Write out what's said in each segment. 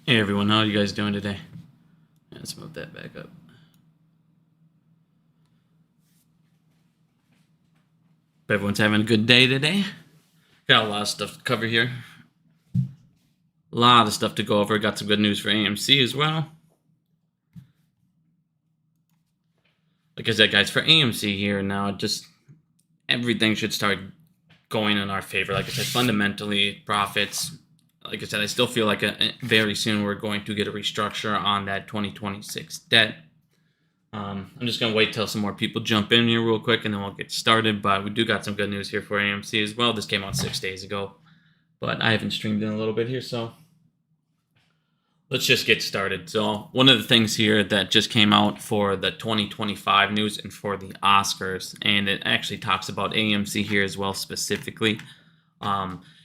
Hey everyone, how are you guys doing today? Let's move that back up. Hope everyone's having a good day today. Got a lot of stuff to cover here. A lot of stuff to go over. Got some good news for AMC as well. Like I said, guys, for AMC here now, just everything should start going in our favor. Like I said, fundamentally, profits. Like I said, I still feel like very soon we're going to get a restructure on that 2026 debt. I'm just going to wait till some more people jump in here real quick and then we'll get started. But we do got some good news here for AMC as well. This came out 6 days ago, but I haven't streamed in a little bit here, so let's just get started. So one of the things here that just came out for the 2025 news and for the Oscars, and it actually talks about AMC here as well specifically,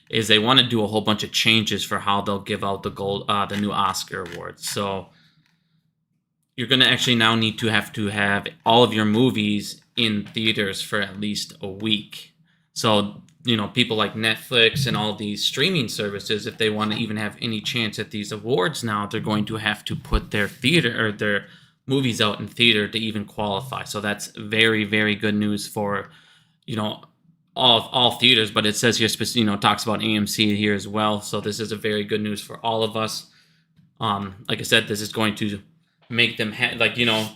is they want to do a whole bunch of changes for how they'll give out the new Oscar awards. So you're going to actually now need to have all of your movies in theaters for at least a week. So, people like Netflix and all these streaming services, if they want to even have any chance at these awards now, they're going to have to put their their movies out in theater to even qualify. So that's very, very good news for, all theaters, but it says here, talks about AMC here as well. So this is a very good news for all of us. Like I said, this is going to make them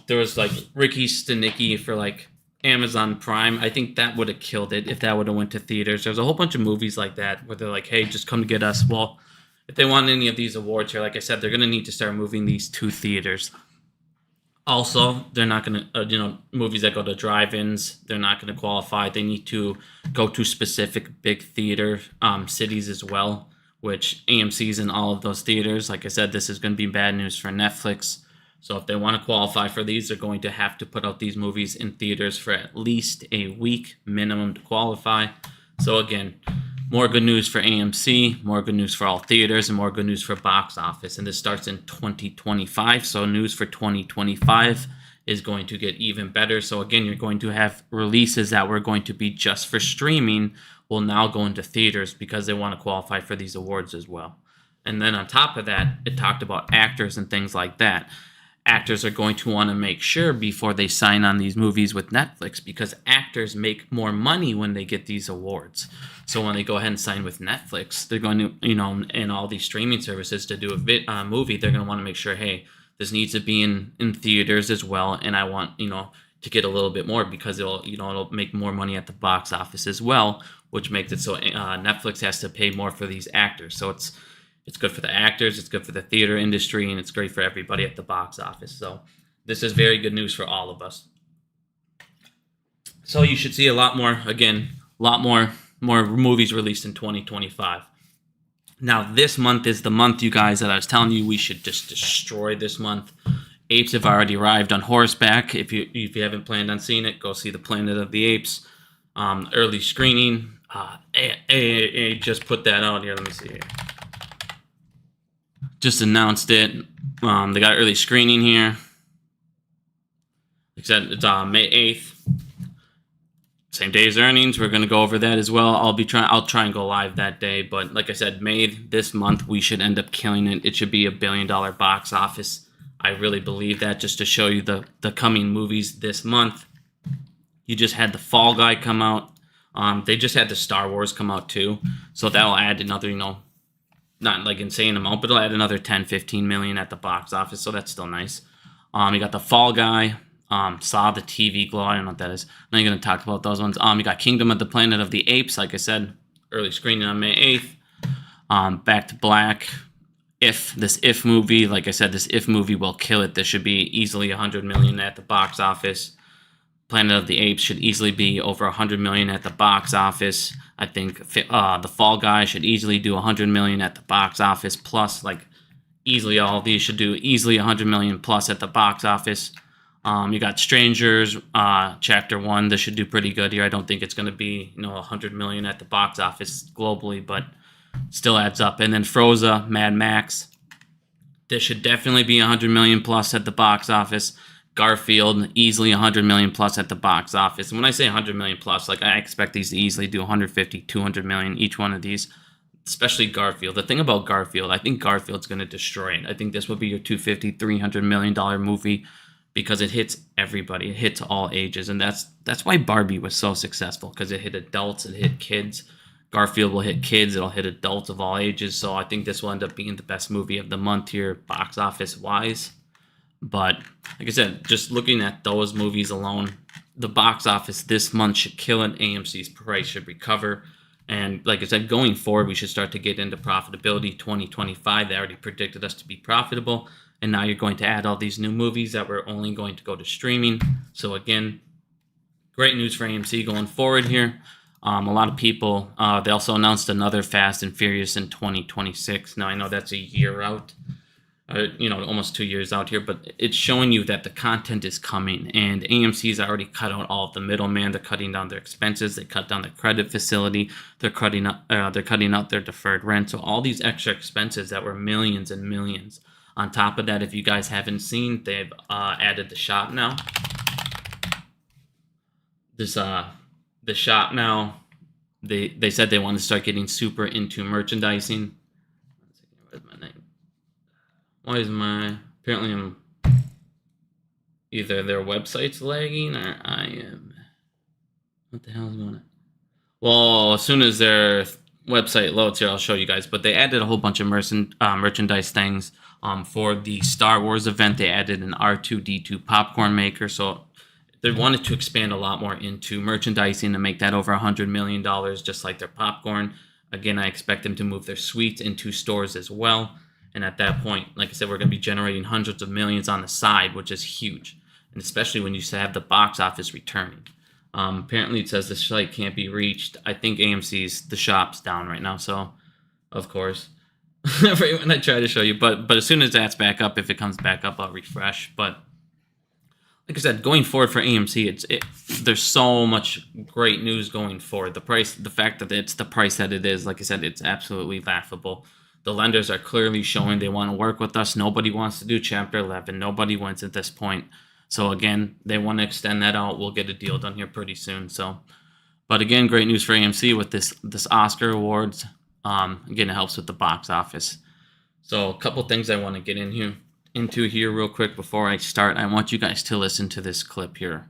there was like Ricky Stenicki for like Amazon Prime. I think that would have killed it if that would have went to theaters. There's a whole bunch of movies like that where they're like, hey, just come get us. Well, if they want any of these awards here, like I said, they're going to need to start moving these to theaters. Also, they're not going to, movies that go to drive-ins, they're not going to qualify. They need to go to specific big theater cities as well, which AMC's in all of those theaters. Like I said, this is going to be bad news for Netflix. So if they want to qualify for these, they're going to have to put out these movies in theaters for at least a week minimum to qualify. So again, more good news for AMC, more good news for all theaters, and more good news for box office. And this starts in 2025. So news for 2025 is going to get even better. So again, you're going to have releases that were going to be just for streaming will now go into theaters because they want to qualify for these awards as well. And then on top of that, it talked about actors and things like that. Actors are going to want to make sure before they sign on these movies with Netflix, because actors make more money when they get these awards. So when they go ahead and sign with Netflix, they're going to, and all these streaming services to do a movie, they're going to want to make sure, hey, this needs to be in theaters as well. And I want, to get a little bit more because it'll make more money at the box office as well, which makes it so Netflix has to pay more for these actors. So it's good for the actors, it's good for the theater industry, and it's great for everybody at the box office. So this is very good news for all of us. So you should see a lot more movies released in 2025. Now, this month is the month, you guys, that I was telling you we should just destroy this month. Apes have already arrived on horseback. If you haven't planned on seeing it, go see the Planet of the Apes. Early screening. Just put that out here. Let me see here. Just announced it. They got early screening here. Like I said, it's May 8th. Same day as earnings. We're going to go over that as well. I'll try and go live that day. But like I said, this month, we should end up killing it. It should be $1 billion box office. I really believe that, just to show you the coming movies this month. You just had The Fall Guy come out. They just had the Star Wars come out too. So that'll add another, not like insane amount, but it'll add another 10-15 million at the box office, so that's still nice. You got The Fall Guy, Saw the TV Glow, I don't know what that is. I'm not going to talk about those ones. You got Kingdom of the Planet of the Apes, like I said, early screening on May 8th. Back to Black. If movie, like I said, this If movie will kill it. This should be easily 100 million at the box office. Planet of the Apes should easily be over 100 million at the box office. I think The Fall Guy should easily do 100 million at the box office. Plus, easily all of these should do easily 100 million plus at the box office. You got Strangers, Chapter 1. This should do pretty good here. I don't think it's going to be 100 million at the box office globally, but still adds up. And then Frozen, Mad Max. This should definitely be 100 million plus at the box office. Garfield, easily 100 million plus at the box office. And when I say 100 million plus, I expect these to easily do 150, 200 million, each one of these. especially Garfield. The thing about Garfield, I think Garfield's going to destroy it. I think this will be your $250-300 million movie because it hits everybody. It hits all ages, and that's why Barbie was so successful, because it hit adults, it hit kids. Garfield will hit kids, it'll hit adults of all ages. So I think this will end up being the best movie of the month here, box office wise. But like I said, just looking at those movies alone, the box office this month should kill it. AMC's price should recover. And like I said, going forward, we should start to get into profitability. 2025, they already predicted us to be profitable. And now you're going to add all these new movies that were only going to go to streaming. So again, great news for AMC going forward here. A lot of people, they also announced another Fast and Furious in 2026. Now, I know that's a year out, almost 2 years out here, but it's showing you that the content is coming, and AMC's already cut out all of the middleman. They're cutting down their expenses. They cut down their credit facility. They're cutting out their deferred rent. So all these extra expenses that were millions and millions. On top of that, if you guys haven't seen, they've added the shop now. The shop now, they said they want to start getting super into merchandising. Where's my name? Why is apparently I'm either their website's lagging or I am, what the hell is going on? Well, as soon as their website loads here, I'll show you guys, but they added a whole bunch of merchandise things. For the Star Wars event, they added an R2-D2 popcorn maker, so they wanted to expand a lot more into merchandising and make that over $100 million, just like their popcorn. Again, I expect them to move their sweets into stores as well. And at that point, like I said, we're going to be generating hundreds of millions on the side, which is huge. And especially when you have the box office returning. Apparently, it says the site can't be reached. I think the shop's down right now. So, of course, when I try to show you. But as soon as that's back up, if it comes back up, I'll refresh. But like I said, going forward for AMC, there's so much great news going forward. The fact that it's the price that it is, like I said, it's absolutely laughable. The lenders are clearly showing they want to work with us. Nobody wants to do Chapter 11. Nobody wins at this point. So again, they want to extend that out. We'll get a deal done here pretty soon. But again, great news for AMC with this Oscar awards. Again, it helps with the box office. So a couple things I want to get into here real quick before I start. I want you guys to listen to this clip here.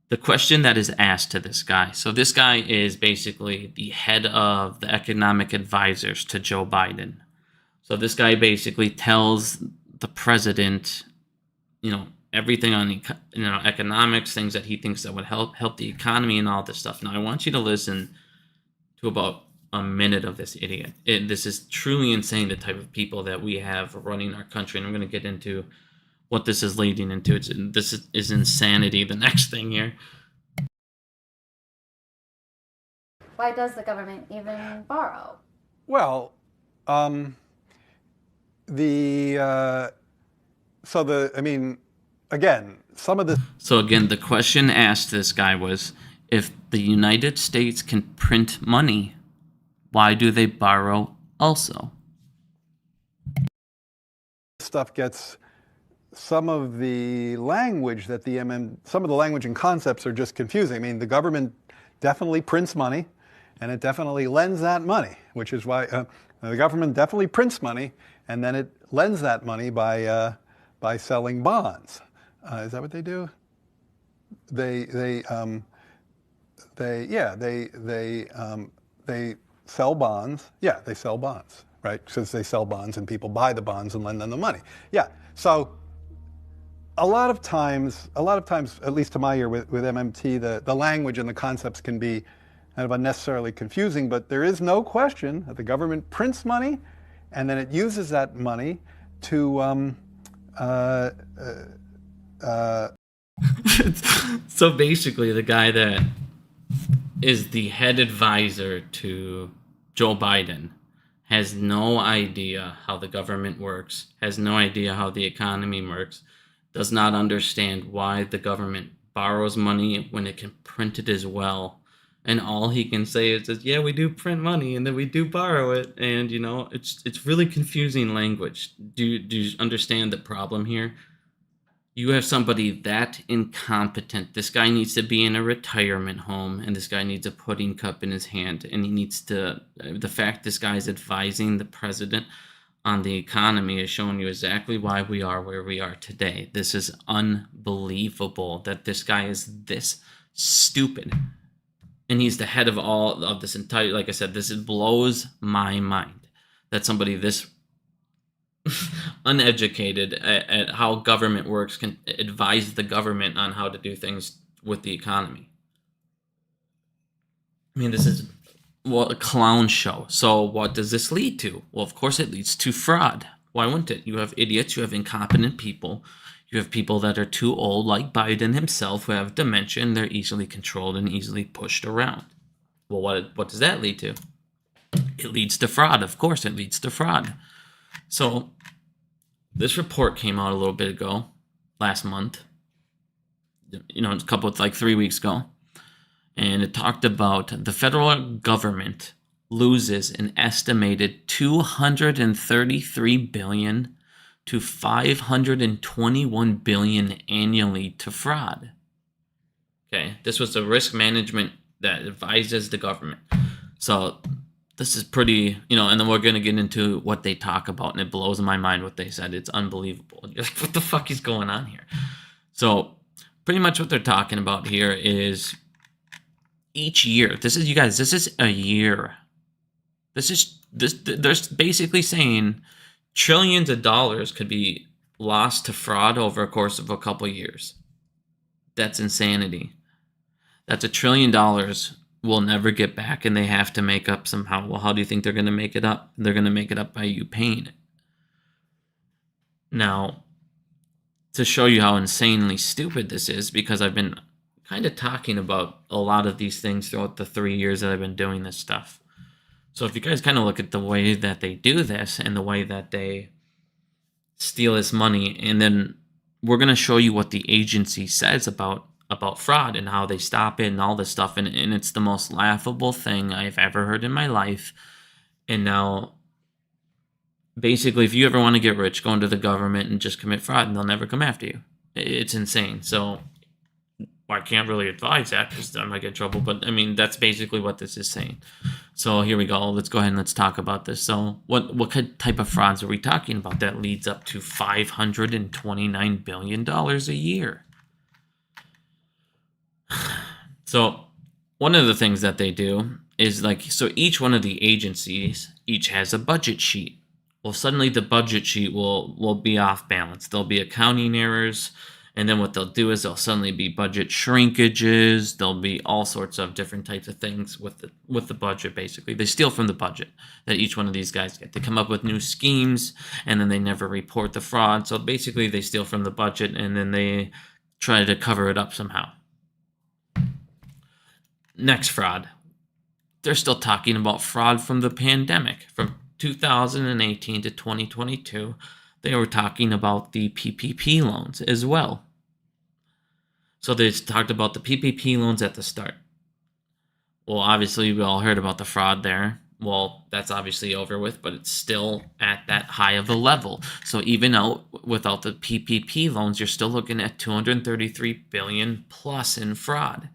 The question that is asked to this guy. So this guy is basically the head of the economic advisors to Joe Biden. So this guy basically tells the president, everything on economics, things that he thinks that would help the economy and all this stuff. Now I want you to listen to about a minute of this idiot. This is truly insane, the type of people that we have running our country, and I'm going to get into what this is leading into. This is insanity. The next thing here. Why does the government even borrow? Well, again, some of the... So again, the question asked this guy was, if the United States can print money, why do they borrow also? Stuff gets some of the language that some of the language and concepts are just confusing. I mean, the government definitely prints money, and it definitely lends that money, which is why the government definitely prints money, and then it lends that money by selling bonds. Is that what they do? They sell bonds. Yeah, they sell bonds, right? Since they sell bonds and people buy the bonds and lend them the money. Yeah, so a lot of times, at least to my ear with MMT, the language and the concepts can be kind of unnecessarily confusing, but there is no question that the government prints money and then it uses that money to So basically, the guy that is the head advisor to Joe Biden has no idea how the government works, has no idea how the economy works, does not understand why the government borrows money when it can print it as well. And all he can say is, yeah, we do print money and then we do borrow it. And, it's really confusing language. Do you understand the problem here? You have somebody that incompetent. This guy needs to be in a retirement home, and this guy needs a pudding cup in his hand, and he needs to. The fact this guy is advising the president on the economy is showing you exactly why we are where we are today. This is unbelievable that this guy is this stupid, and he's the head of all of this entire. Like I said, this blows my mind that somebody this uneducated at how government works can advise the government on how to do things with the economy. I mean, this is a clown show. So what does this lead to? Well, of course it leads to fraud. Why wouldn't it? You have idiots, you have incompetent people, you have people that are too old, like Biden himself, who have dementia, and they're easily controlled and easily pushed around. Well, what does that lead to? It leads to fraud. Of course it leads to fraud. So this report came out a little bit ago, last month, a couple of 3 weeks ago, and it talked about the federal government loses an estimated $233 billion to $521 billion annually to fraud. Okay, this was the risk management that advises the government. So this is pretty, and then we're going to get into what they talk about, and it blows my mind what they said. It's unbelievable. You're like, what the fuck is going on here? So pretty much what they're talking about here is each year. This is a year. They're basically saying trillions of dollars could be lost to fraud over a course of a couple years. That's insanity. That's $1 trillion we'll never get back, and they have to make up somehow. Well, how do you think they're going to make it up? They're going to make it up by you paying it. Now, to show you how insanely stupid this is, because I've been kind of talking about a lot of these things throughout the 3 years that I've been doing this stuff. So if you guys kind of look at the way that they do this and the way that they steal this money, and then we're going to show you what the agency says about fraud and how they stop it and all this stuff, and it's the most laughable thing I've ever heard in my life. And now, basically, if you ever want to get rich, go into the government and just commit fraud, and they'll never come after you. It's insane. So I can't really advise that because I might get in trouble, but I mean, that's basically what this is saying. So here we go. Let's go ahead and let's talk about this. So what type of frauds are we talking about that leads up to $529 billion a year? So one of the things that they do is so each one of the agencies each has a budget sheet. Well, suddenly the budget sheet will be off balance. There'll be accounting errors, and then what they'll do is there'll suddenly be budget shrinkages. There'll be all sorts of different types of things with the budget. Basically, they steal from the budget that each one of these guys get. They come up with new schemes, and then they never report the fraud. So basically, they steal from the budget, and then they try to cover it up somehow. Next fraud. They're still talking about fraud from the pandemic. From 2018 to 2022, they were talking about the PPP loans as well. So they talked about the PPP loans at the start. Well, obviously, we all heard about the fraud there. Well, that's obviously over with, but it's still at that high of a level. So even without the PPP loans, you're still looking at $233 billion plus in fraud.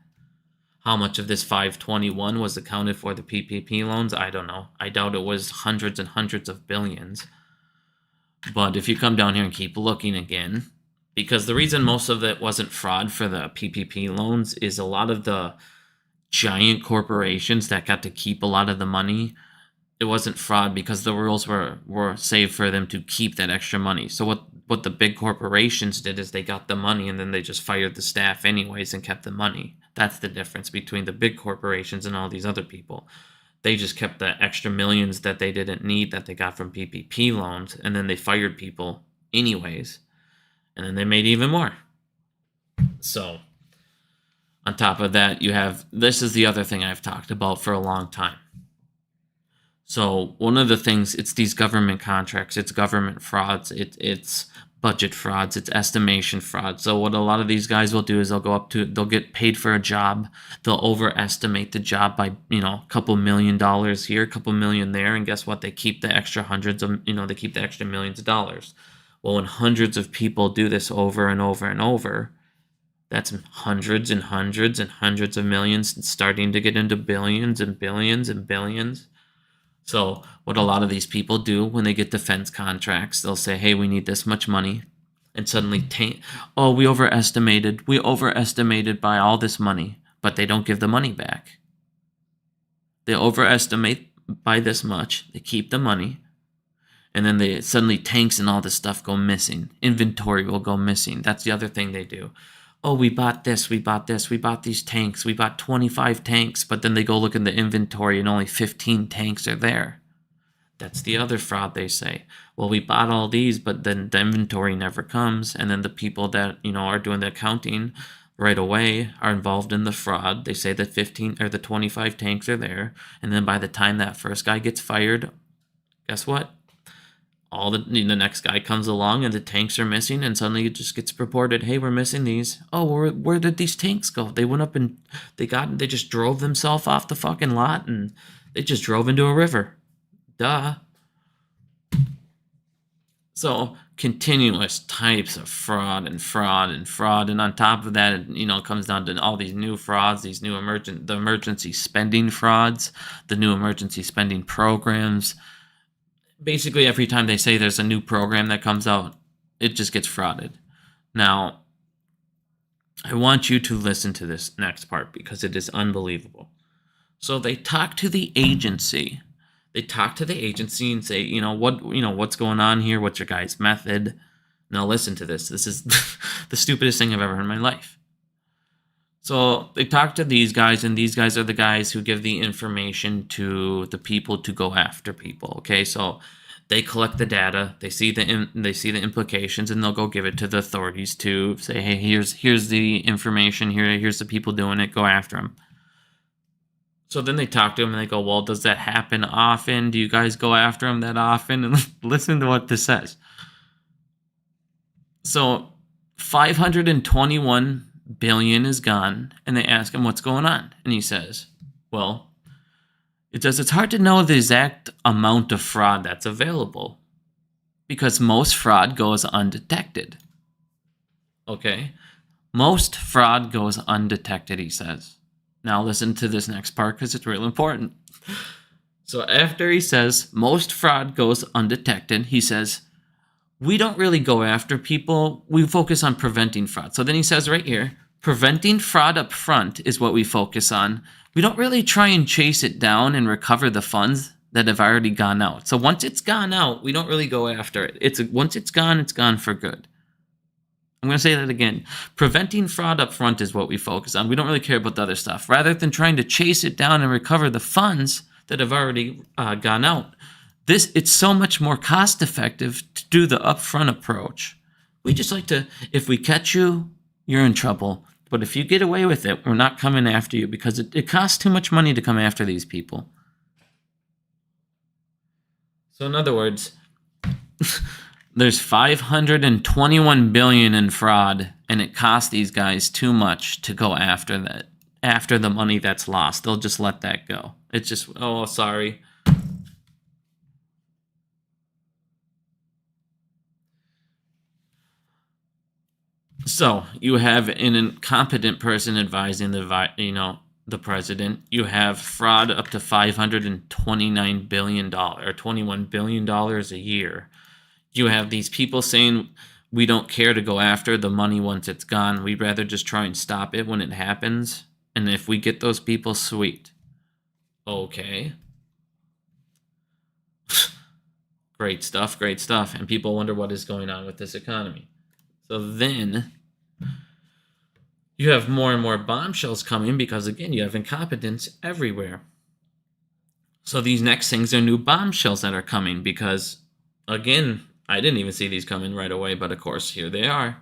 How much of this 521 was accounted for the PPP loans? I don't know. I doubt it was hundreds and hundreds of billions. But if you come down here and keep looking again, because the reason most of it wasn't fraud for the PPP loans is a lot of the giant corporations that got to keep a lot of the money, it wasn't fraud because the rules were saved for them to keep that extra money. So what the big corporations did is they got the money and then they just fired the staff anyways and kept the money. That's the difference between the big corporations and all these other people. They just kept the extra millions that they didn't need that they got from PPP loans, and then they fired people anyways, and then they made even more. So on top of that, you have, this is the other thing I've talked about for a long time. So one of the things, it's these government contracts, it's government frauds, it's budget frauds, it's estimation fraud. So what a lot of these guys will do is they'll get paid for a job, they'll overestimate the job by, a couple $1 million here, a couple million there, and guess what? They keep the extra hundreds of, they keep the extra millions of dollars. Well, when hundreds of people do this over and over and over, that's hundreds and hundreds and hundreds of millions, and starting to get into billions and billions and billions. So what a lot of these people do when they get defense contracts, they'll say, hey, we need this much money. And suddenly, we overestimated by all this money, but they don't give the money back. They overestimate by this much, they keep the money, and then they suddenly tanks and all this stuff go missing. Inventory will go missing. That's the other thing they do. Oh, we bought this, we bought these tanks, we bought 25 tanks, but then they go look in the inventory and only 15 tanks are there. That's the other fraud, they say. Well, we bought all these, but then the inventory never comes, and then the people that, are doing the accounting right away are involved in the fraud. They say that 15 or the 25 tanks are there, and then by the time that first guy gets fired, guess what? The next guy comes along and the tanks are missing, and suddenly it just gets reported, hey, we're missing these. Oh, where did these tanks go? They went up and they just drove themselves off the fucking lot, and they just drove into a river. Duh. So continuous types of fraud, and on top of that, it comes down to all these new frauds, the emergency spending frauds, the new emergency spending programs. Basically, every time they say there's a new program that comes out, it just gets frauded. Now, I want you to listen to this next part because it is unbelievable. So they talk to the agency. They talk to the agency and say, what's going on here? What's your guys' method? Now listen to this. This is the stupidest thing I've ever heard in my life. So they talk to these guys, and these guys are the guys who give the information to the people to go after people. Okay, so they collect the data, they see the implications, and they'll go give it to the authorities to say, hey, here's the information, here's the people doing it, go after them. So then they talk to them and they go, well, does that happen often? Do you guys go after them that often? And listen to what this says. So 521 billion is gone, and they ask him what's going on, and he says, well, it's hard to know the exact amount of fraud that's available because most fraud goes undetected. Okay, most fraud goes undetected, he says. Now listen to this next part because it's real important. So after he says most fraud goes undetected, he says, we don't really go after people. We focus on preventing fraud. So then he says right here, preventing fraud up front is what we focus on. We don't really try and chase it down and recover the funds that have already gone out. So once it's gone out, we don't really go after it. Once it's gone for good. I'm going to say that again. Preventing fraud up front is what we focus on. We don't really care about the other stuff. Rather than trying to chase it down and recover the funds that have already gone out. It's so much more cost effective to do the upfront approach. We just like to, if we catch you, you're in trouble. But if you get away with it, we're not coming after you because it costs too much money to come after these people. So in other words, there's 521 billion in fraud, and it costs these guys too much to go after that. After the money that's lost, they'll just let that go. It's just, oh, sorry. So you have an incompetent person advising the president. You have fraud up to $529 billion or $21 billion a year. You have these people saying we don't care to go after the money once it's gone. We'd rather just try and stop it when it happens. And if we get those people, sweet. Okay. Great stuff, great stuff. And people wonder what is going on with this economy. So then you have more and more bombshells coming because, again, you have incompetence everywhere. So these next things are new bombshells that are coming because, again, I didn't even see these coming right away, but of course, here they are.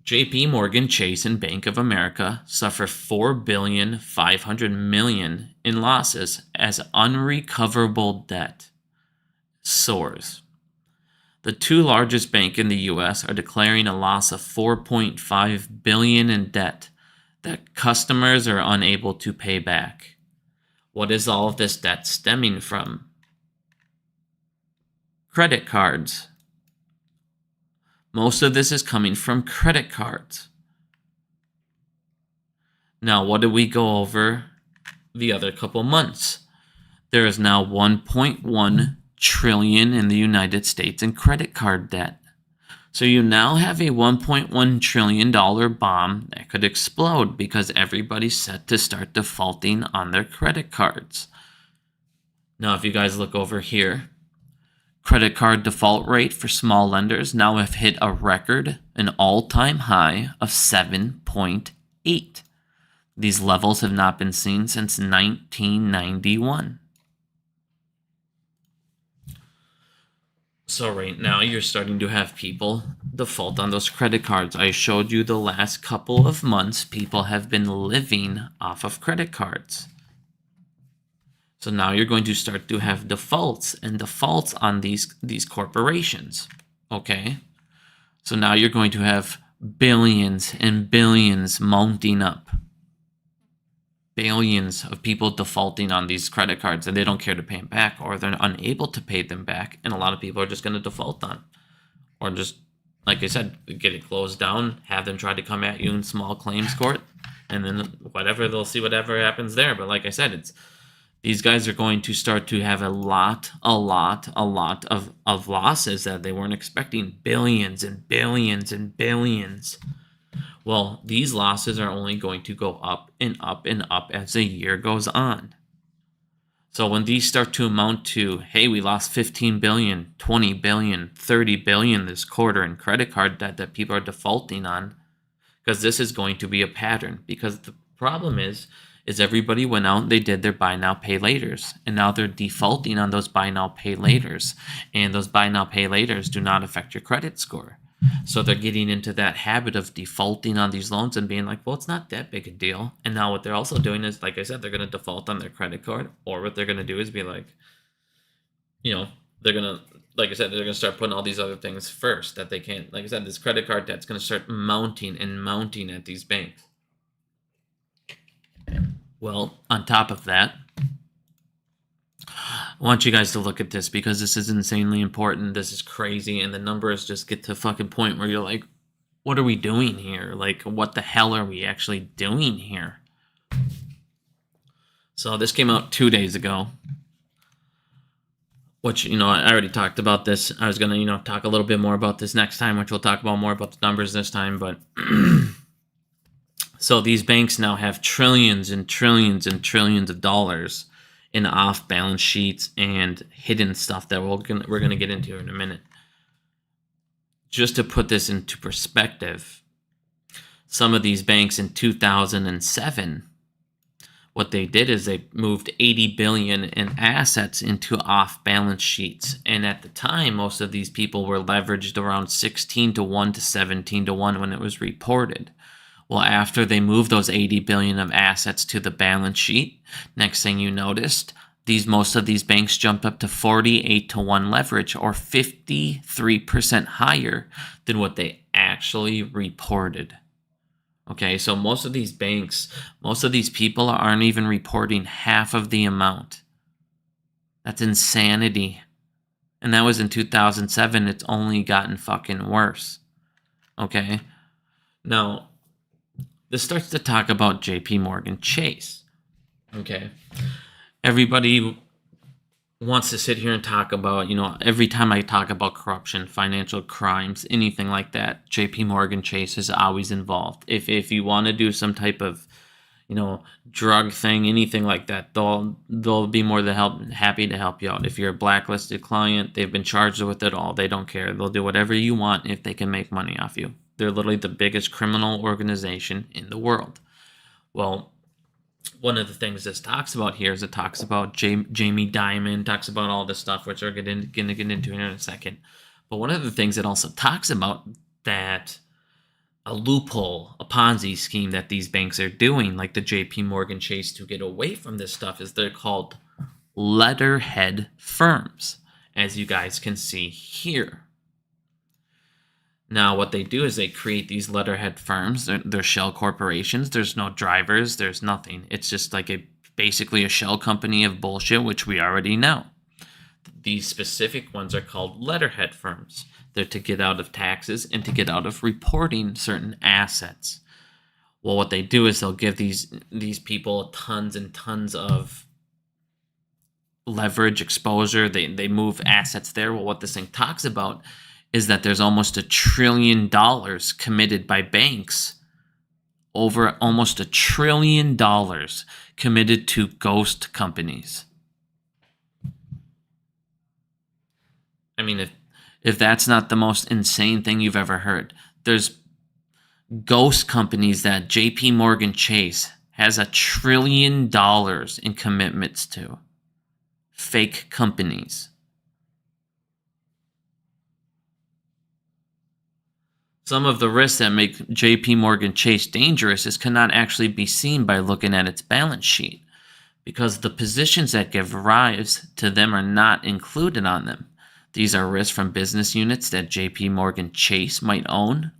JP Morgan Chase and Bank of America suffer $4.5 billion in losses as unrecoverable debt soars. The two largest banks in the U.S. are declaring a loss of $4.5 billion in debt that customers are unable to pay back. What is all of this debt stemming from? Credit cards. Most of this is coming from credit cards. Now, what did we go over the other couple months? There is now 1.1 trillion in the United States in credit card debt. So you now have a $1.1 trillion bomb that could explode because everybody's set to start defaulting on their credit cards. Now, if you guys look over here, credit card default rate for small lenders now have hit a record, an all-time high of 7.8. These levels have not been seen since 1991. So right now you're starting to have people default on those credit cards. I showed you the last couple of months people have been living off of credit cards. So now you're going to start to have defaults on these corporations. Okay? So now you're going to have billions and billions mounting up. Billions of people defaulting on these credit cards, and they don't care to pay them back, or they're unable to pay them back, and a lot of people are just going to default on, or just, like I said, get it closed down, have them try to come at you in small claims court, and then whatever, they'll see whatever happens there. But like I said, these guys are going to start to have a lot of losses that they weren't expecting. Billions and billions and billions. Well, these losses are only going to go up and up and up as the year goes on. So when these start to amount to, hey, we lost 15 billion, 20 billion, 30 billion this quarter in credit card debt that people are defaulting on, because this is going to be a pattern. Because the problem is everybody went out and they did their buy now, pay laters, and now they're defaulting on those buy now, pay laters. And those buy now, pay laters do not affect your credit score. So they're getting into that habit of defaulting on these loans and being like, well, it's not that big a deal. And now what they're also doing is, like I said, they're going to default on their credit card, or what they're going to do is be like, they're going to, like I said, they're going to start putting all these other things first that they can't. Like I said, this credit card debt's going to start mounting and mounting at these banks. Well, on top of that, I want you guys to look at this because this is insanely important. This is crazy. And the numbers just get to a fucking point where you're like, what are we doing here? Like, what the hell are we actually doing here? So this came out 2 days ago. Which, I already talked about this. I was going to, talk a little bit more about this next time, which we'll talk about more about the numbers this time. But so these banks now have trillions and trillions and trillions of dollars in off-balance sheets and hidden stuff that we're going to get into in a minute. Just to put this into perspective, some of these banks in 2007, what they did is they moved 80 billion in assets into off-balance sheets. And at the time, most of these people were leveraged around 16 to 1 to 17 to 1 when it was reported. Well, after they moved those 80 billion of assets to the balance sheet, next thing you noticed, most of these banks jumped up to 48 to 1 leverage, or 53% higher than what they actually reported. Okay, so most of these banks, most of these people aren't even reporting half of the amount. That's insanity. And that was in 2007. It's only gotten fucking worse. Okay? Now, this starts to talk about JP Morgan Chase. Okay? Everybody wants to sit here and talk about, every time I talk about corruption, financial crimes, anything like that, JP Morgan Chase is always involved. If you want to do some type of, drug thing, anything like that, they'll be more than happy to help you out. If you're a blacklisted client, they've been charged with it all. They don't care. They'll do whatever you want if they can make money off you. They're literally the biggest criminal organization in the world. Well, one of the things this talks about here is it talks about Jamie Dimon, talks about all this stuff, which we're going to get into in a second. But one of the things it also talks about that a loophole, a Ponzi scheme that these banks are doing, like the JP Morgan Chase, to get away from this stuff, is they're called letterhead firms, as you guys can see here. Now, what they do is they create these letterhead firms. They're shell corporations. There's no drivers. There's nothing. It's just like basically a shell company of bullshit, which we already know. These specific ones are called letterhead firms. They're to get out of taxes and to get out of reporting certain assets. Well, what they do is they'll give these people tons and tons of leverage exposure. They move assets there. Well, what this thing talks about is that there's almost $1 trillion committed by banks, over almost $1 trillion committed to ghost companies. I mean, if that's not the most insane thing you've ever heard, there's ghost companies that JP Morgan Chase has $1 trillion in commitments to. Fake companies. Some of the risks that make JP Morgan Chase dangerous cannot actually be seen by looking at its balance sheet, because the positions that give rise to them are not included on them. These are risks from business units that JP Morgan Chase might own,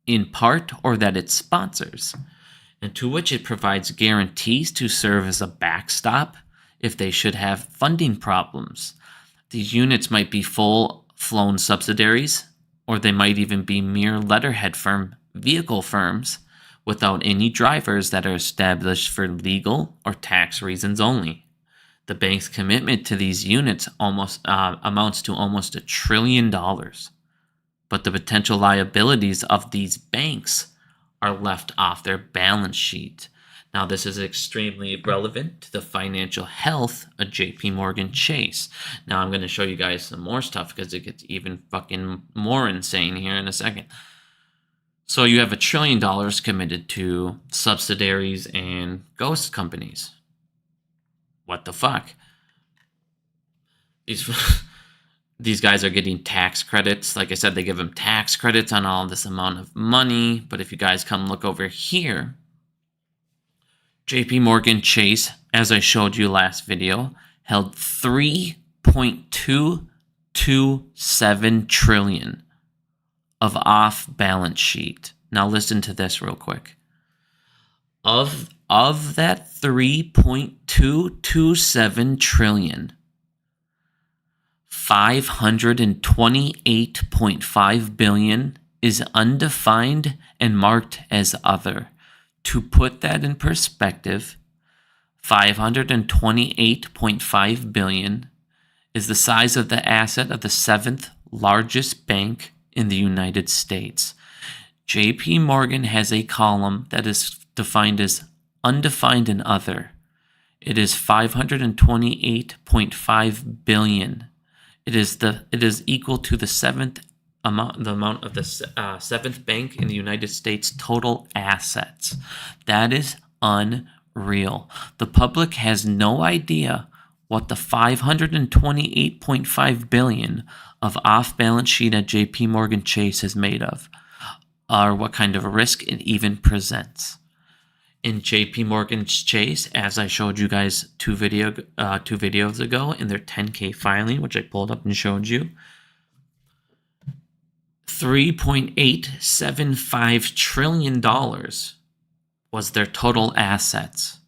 in part, or that it sponsors, and to which it provides guarantees to serve as a backstop if they should have funding problems. These units might be full-flown subsidiaries, or they might even be mere letterhead firm vehicle firms without any drivers that are established for legal or tax reasons only. The bank's commitment to these units almost amounts to almost $1 trillion. But the potential liabilities of these banks are left off their balance sheet. Now, this is extremely relevant to the financial health of JP Morgan Chase. Now, I'm going to show you guys some more stuff because it gets even fucking more insane here in a second. So you have $1 trillion committed to subsidiaries and ghost companies. What the fuck? These guys are getting tax credits. Like I said, they give them tax credits on all this amount of money. But if you guys come look over here, JP Morgan Chase, as I showed you last video, held $3.227 trillion of off-balance sheet. Now listen to this real quick. Of that $3.227 trillion, $528.5 billion is undefined and marked as other. To put that in perspective, $528.5 billion is the size of the asset of the 7th largest bank in the United States. JP Morgan has a column that is defined as undefined and other. It is $528.5 billion. It is equal to the amount of the 7th bank in the United States total assets. That is unreal. The public has no idea what the $528.5 billion of off-balance sheet at JP Morgan Chase is made of, or what kind of risk it even presents. In JP Morgan Chase, as I showed you guys two videos ago in their 10K filing, which I pulled up and showed you, $3.875 trillion was their total assets.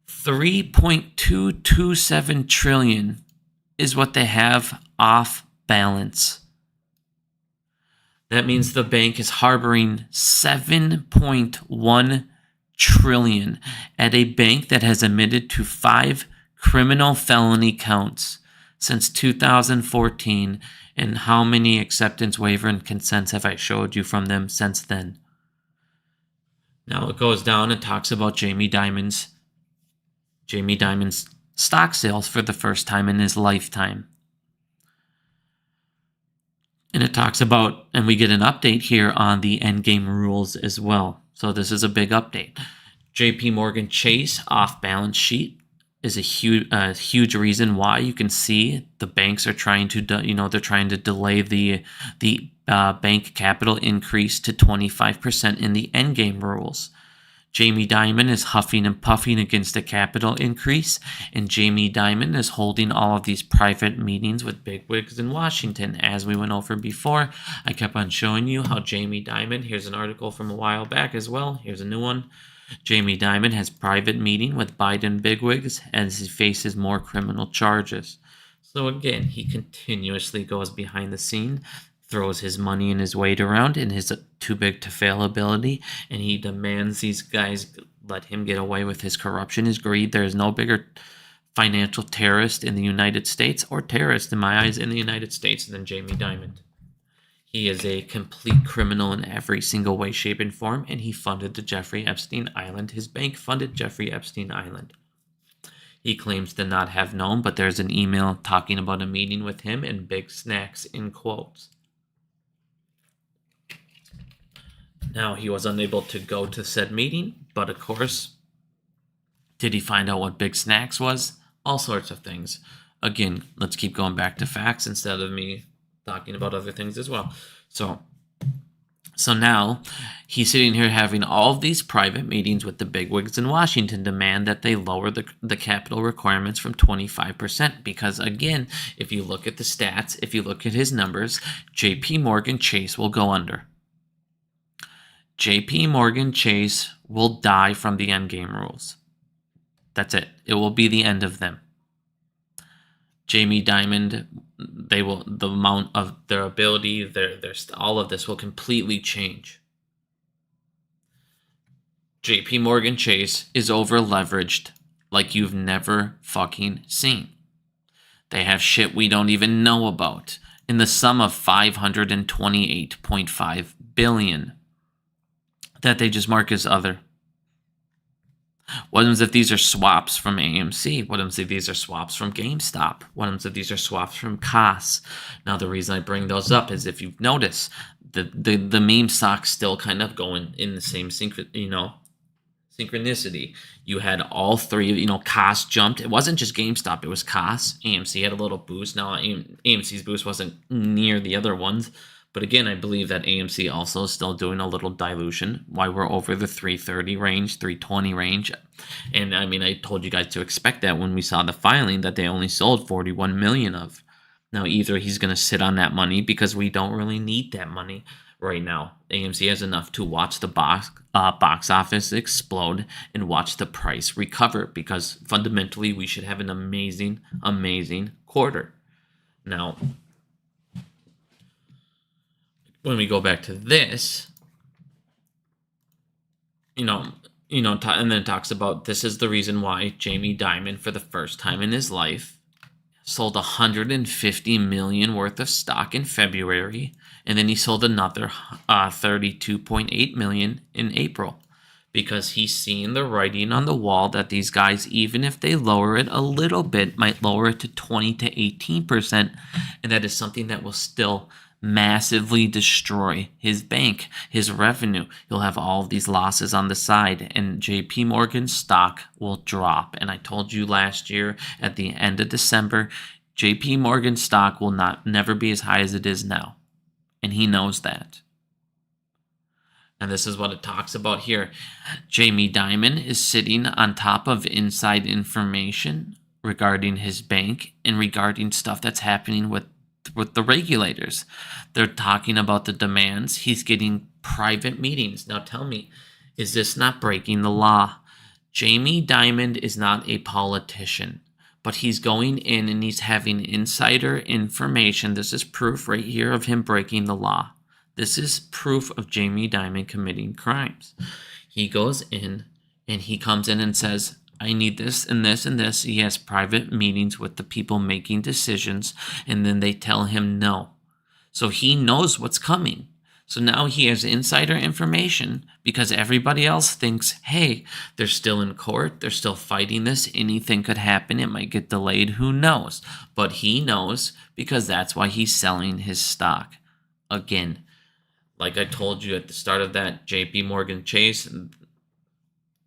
$3.227 trillion is what they have off balance. That means the bank is harboring $7.1 trillion at a bank that has admitted to 5 criminal felony counts since 2014, and how many acceptance, waiver, and consents have I showed you from them since then? Now it goes down and talks about Jamie Dimon's stock sales for the first time in his lifetime. And it talks about, and we get an update here on the endgame rules as well. So this is a big update. JP Morgan Chase off balance sheet is a huge reason why. You can see the banks are trying to, they're trying to delay the bank capital increase to 25% in the endgame rules. Jamie Dimon is huffing and puffing against the capital increase, and Jamie Dimon is holding all of these private meetings with bigwigs in Washington. As we went over before, I kept on showing you how Jamie Dimon, here's an article from a while back as well, here's a new one. Jamie Dimon has private meeting with Biden bigwigs as he faces more criminal charges. So again, he continuously goes behind the scene, throws his money and his weight around in his too big to fail ability, and he demands these guys let him get away with his corruption, his greed. There is no bigger financial terrorist in the United States, or terrorist in my eyes in the United States, than Jamie Dimon. He is a complete criminal in every single way, shape, and form, and he funded the Jeffrey Epstein Island. His bank funded Jeffrey Epstein Island. He claims to not have known, but there's an email talking about a meeting with him and big snacks in quotes. Now, he was unable to go to said meeting, but of course, did he find out what big snacks was? All sorts of things. Again, let's keep going back to facts instead of me talking about other things as well. So now he's sitting here having all of these private meetings with the bigwigs in Washington, demand that they lower the capital requirements from 25%. Because again, if you look at the stats, if you look at his numbers, JP Morgan Chase will go under. JP Morgan Chase will die from the endgame rules. That's it. It will be the end of them. Jamie Dimon, the amount of their ability, their all of this will completely change. JP Morgan Chase is over leveraged like you've never fucking seen. They have shit we don't even know about in the sum of $528.5 billion that they just mark as other. What happens if these are swaps from AMC? What happens if these are swaps from GameStop? What happens if these are swaps from COS? Now, the reason I bring those up is if you've noticed, the meme stocks still kind of going in the same synchronicity. You had all three, COS jumped. It wasn't just GameStop, it was COS. AMC had a little boost. Now, AMC's boost wasn't near the other ones. But again, I believe that AMC also is still doing a little dilution, why we're over the 330 range, 320 range. And I mean, I told you guys to expect that when we saw the filing that they only sold 41 million of. Now, either he's going to sit on that money because we don't really need that money right now. AMC has enough to watch the box office explode and watch the price recover, because fundamentally we should have an amazing, amazing quarter. Now, when we go back to this, and then it talks about this is the reason why Jamie Dimon, for the first time in his life, sold 150 million worth of stock in February, and then he sold another 32.8 million in April, because he's seen the writing on the wall that these guys, even if they lower it a little bit, might lower it to 20 to 18%, and that is something that will still massively destroy his bank, his revenue. You'll have all of these losses on the side, and JP Morgan's stock will drop. And I told you last year at the end of December, JP Morgan's stock will never be as high as it is now, and he knows that. And this is what it talks about here. Jamie Dimon is sitting on top of inside information regarding his bank and regarding stuff that's happening with the regulators. They're talking about the demands. He's getting private meetings. Now tell me, is this not breaking the law? Jamie Dimon is not a politician, but he's going in and he's having insider information. This is proof right here of him breaking the law. This is proof of Jamie Dimon committing crimes. He goes in and he comes in and says, I need this and this and this. He has private meetings with the people making decisions, and then they tell him no. So he knows what's coming. So now he has insider information because everybody else thinks, hey, they're still in court. They're still fighting this. Anything could happen. It might get delayed. Who knows? But he knows, because that's why he's selling his stock. Again, like I told you at the start of that, JP Morgan Chase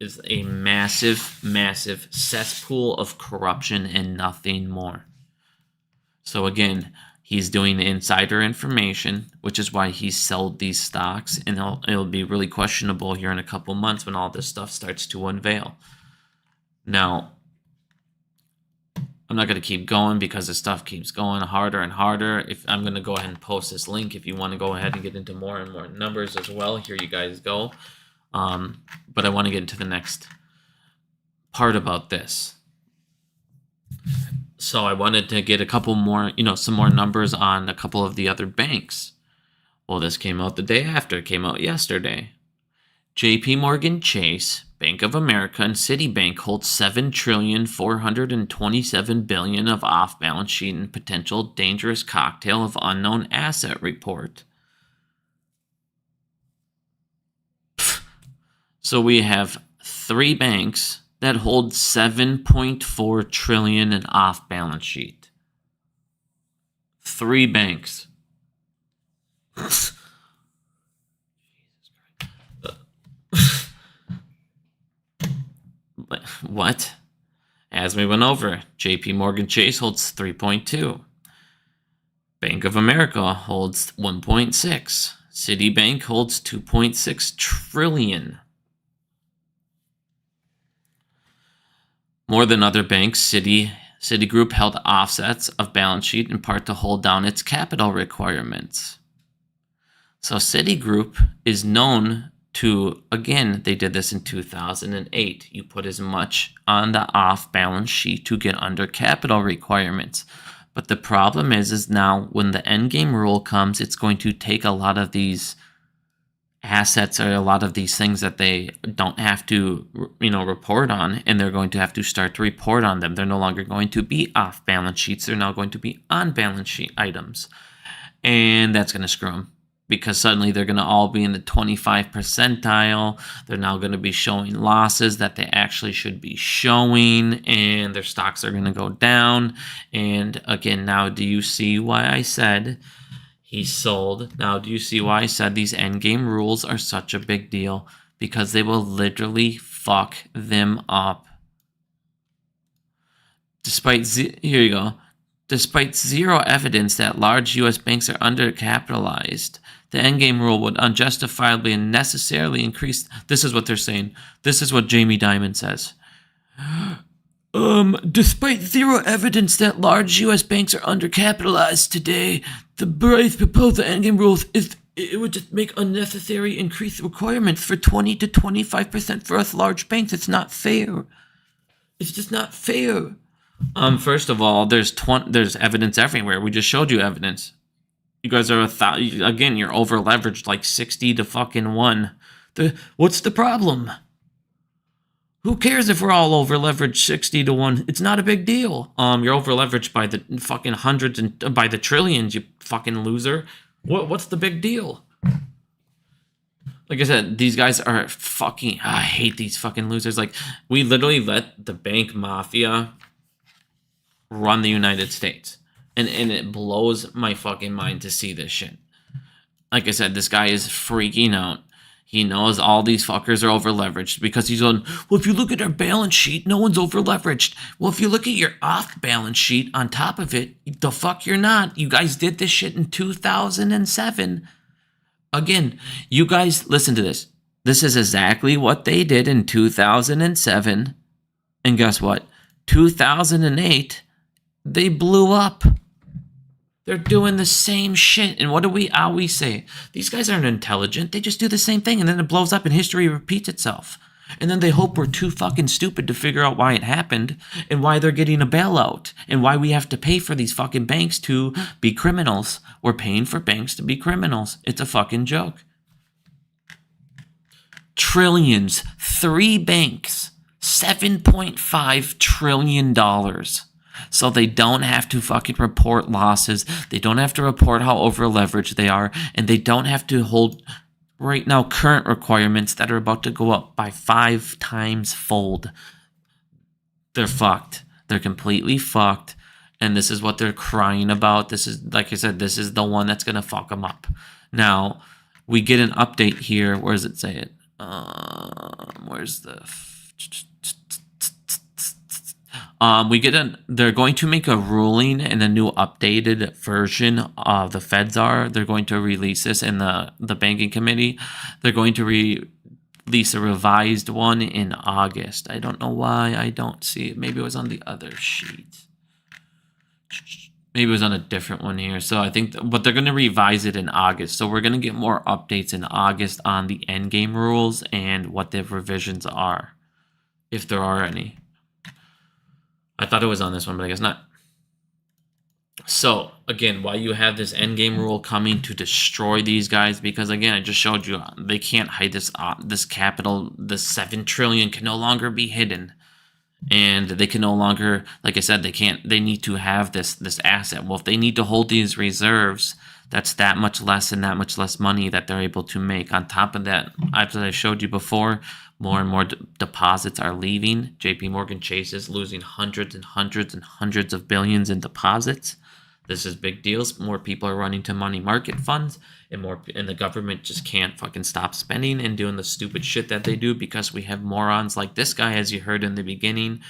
is a massive, massive cesspool of corruption and nothing more. So again, he's doing insider information, which is why he sold these stocks, and it'll be really questionable here in a couple months when all this stuff starts to unveil. Now, I'm not going to keep going because the stuff keeps going harder and harder. If I'm going to go ahead and post this link if you want to go ahead and get into more and more numbers as well, here you guys go. But I want to get into the next part about this. So I wanted to get a couple more, some more numbers on a couple of the other banks. Well, this came out the day after. It came out yesterday. JP Morgan Chase, Bank of America, and Citibank hold $7,427 billion of off-balance sheet and potential dangerous cocktail of unknown asset report. So we have 3 banks that hold $7.4 trillion in off-balance sheet. 3 banks. What? As we went over, JP Morgan Chase holds 3.2. Bank of America holds 1.6. Citibank holds 2.6 trillion. More than other banks, Citigroup held offsets of balance sheet in part to hold down its capital requirements. So Citigroup is known to, again, they did this in 2008. You put as much on the off-balance sheet to get under capital requirements. But the problem is now when the endgame rule comes, it's going to take a lot of these assets or a lot of these things that they don't have to, report on, and they're going to have to start to report on them. They're no longer going to be off-balance sheets. They're now going to be on-balance sheet items. And that's going to screw them, because suddenly they're going to all be in the 25 percentile. They're now going to be showing losses that they actually should be showing, and their stocks are going to go down. And again, now do you see why I said he sold? Now do you see why I said these endgame rules are such a big deal? Because they will literally fuck them up. Despite zero evidence that large U.S. banks are undercapitalized, the endgame rule would unjustifiably and necessarily increase. This is what they're saying. This is what Jamie Dimon says. Despite zero evidence that large U.S. banks are undercapitalized today, the BRICS proposed the endgame rules it would just make unnecessary increased requirements for 20 to 25% for us large banks. It's not fair. It's just not fair. First of all, there's evidence everywhere. We just showed you evidence. You guys are again, you're over leveraged like 60 to fucking 1. What's the problem? Who cares if we're all over leveraged 60 to 1? It's not a big deal. You're over leveraged by the fucking hundreds and by the trillions, you fucking loser. What's the big deal? Like I said, these guys are fucking. I hate these fucking losers. Like, we literally let the bank mafia run the United States. And it blows my fucking mind to see this shit. Like I said, this guy is freaking out. He knows all these fuckers are over leveraged because he's on, well, if you look at our balance sheet, no one's over leveraged. Well, if you look at your off balance sheet on top of it, the fuck you're not. You guys did this shit in 2007. Again, you guys, listen to this. This is exactly what they did in 2007. And guess what? 2008, they blew up. They're doing the same shit. And what do we always say? These guys aren't intelligent. They just do the same thing, and then it blows up and history repeats itself. And then they hope we're too fucking stupid to figure out why it happened and why they're getting a bailout and why we have to pay for these fucking banks to be criminals. We're paying for banks to be criminals. It's a fucking joke. Trillions. 3 banks. $7.5 trillion. So they don't have to fucking report losses. They don't have to report how over leveraged they are. And they don't have to hold right now current requirements that are about to go up by 5 times fold. They're fucked. They're completely fucked. And this is what they're crying about. This is, like I said, this is the one that's going to fuck them up. Now, we get an update here. Where does it say it? Where's the... they're going to make a ruling in a new updated version of the Feds are. They're going to release this in the banking committee. They're going to release a revised one in August. I don't know why I don't see it. Maybe it was on the other sheet. Maybe it was on a different one here. So I think, but they're going to revise it in August. So we're going to get more updates in August on the endgame rules and what the revisions are, if there are any. I thought it was on this one, but I guess not. So again, why you have this endgame rule coming to destroy these guys? Because again, I just showed you they can't hide this capital. The 7 trillion can no longer be hidden, and they can no longer, like I said, they can't. They need to have this asset. Well, if they need to hold these reserves, that's that much less and that much less money that they're able to make. On top of that, as I showed you before, more and more deposits are leaving. J.P. Morgan Chase is losing hundreds and hundreds and hundreds of billions in deposits. This is big deals. More people are running to money market funds, and the government just can't fucking stop spending and doing the stupid shit that they do because we have morons like this guy, as you heard in the beginning,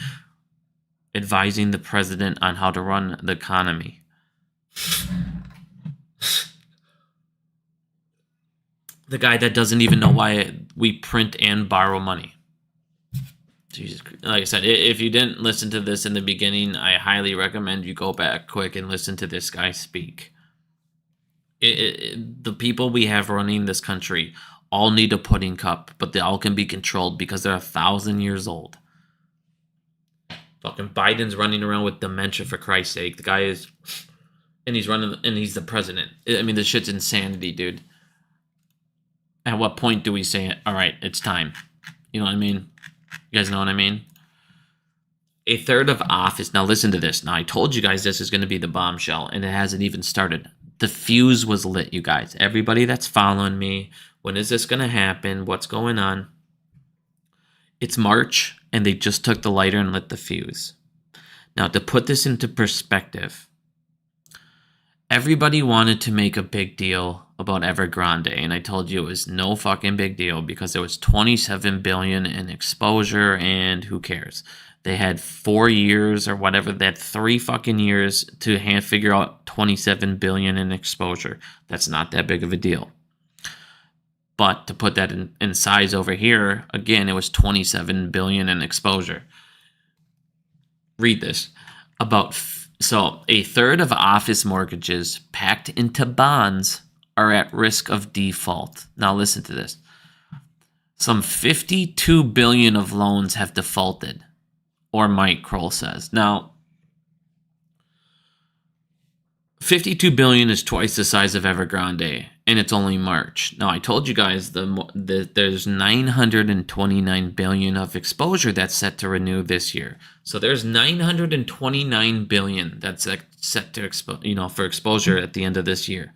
advising the president on how to run the economy. The guy that doesn't even know why we print and borrow money. Jesus, like I said, if you didn't listen to this in the beginning, I highly recommend you go back quick and listen to this guy speak. The people we have running this country all need a pudding cup, but they all can be controlled because they're 1,000 years old. Fucking Biden's running around with dementia, for Christ's sake. The guy is, and he's running, and he's the president. I mean, this shit's insanity, dude. At what point do we say, all right, it's time? You know what I mean? You guys know what I mean? A third of office. Now listen to this. Now I told you guys this is going to be the bombshell, and it hasn't even started. The fuse was lit, you guys. Everybody that's following me, when is this going to happen? What's going on? It's March, and they just took the lighter and lit the fuse. Now, to put this into perspective, everybody wanted to make a big deal about Evergrande, and I told you it was no fucking big deal because there was 27 billion in exposure, and who cares? They had 4 years or whatever. They had 3 fucking years to figure out 27 billion in exposure. That's not that big of a deal. But to put that in size over here, again, it was 27 billion in exposure. Read this. So a third of office mortgages packed into bonds are at risk of default. Now listen to this. Some 52 billion of loans have defaulted, or Mike Kroll says. Now, 52 billion is twice the size of Evergrande, and it's only March. Now, I told you guys there's 929 billion of exposure that's set to renew this year. So there's 929 billion that's set to for exposure at the end of this year.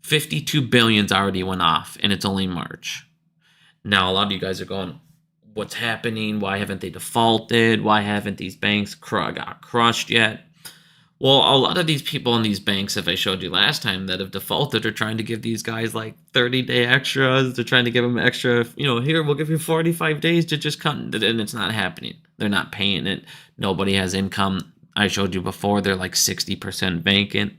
52 billion's already went off, and it's only March. Now, a lot of you guys are going, what's happening? Why haven't they defaulted? Why haven't these banks got crushed yet? Well, a lot of these people in these banks, if I showed you last time, that have defaulted are trying to give these guys like 30-day extras. They're trying to give them extra, here, we'll give you 45 days to just cut. And it's not happening. They're not paying it. Nobody has income. I showed you before, they're like 60% vacant.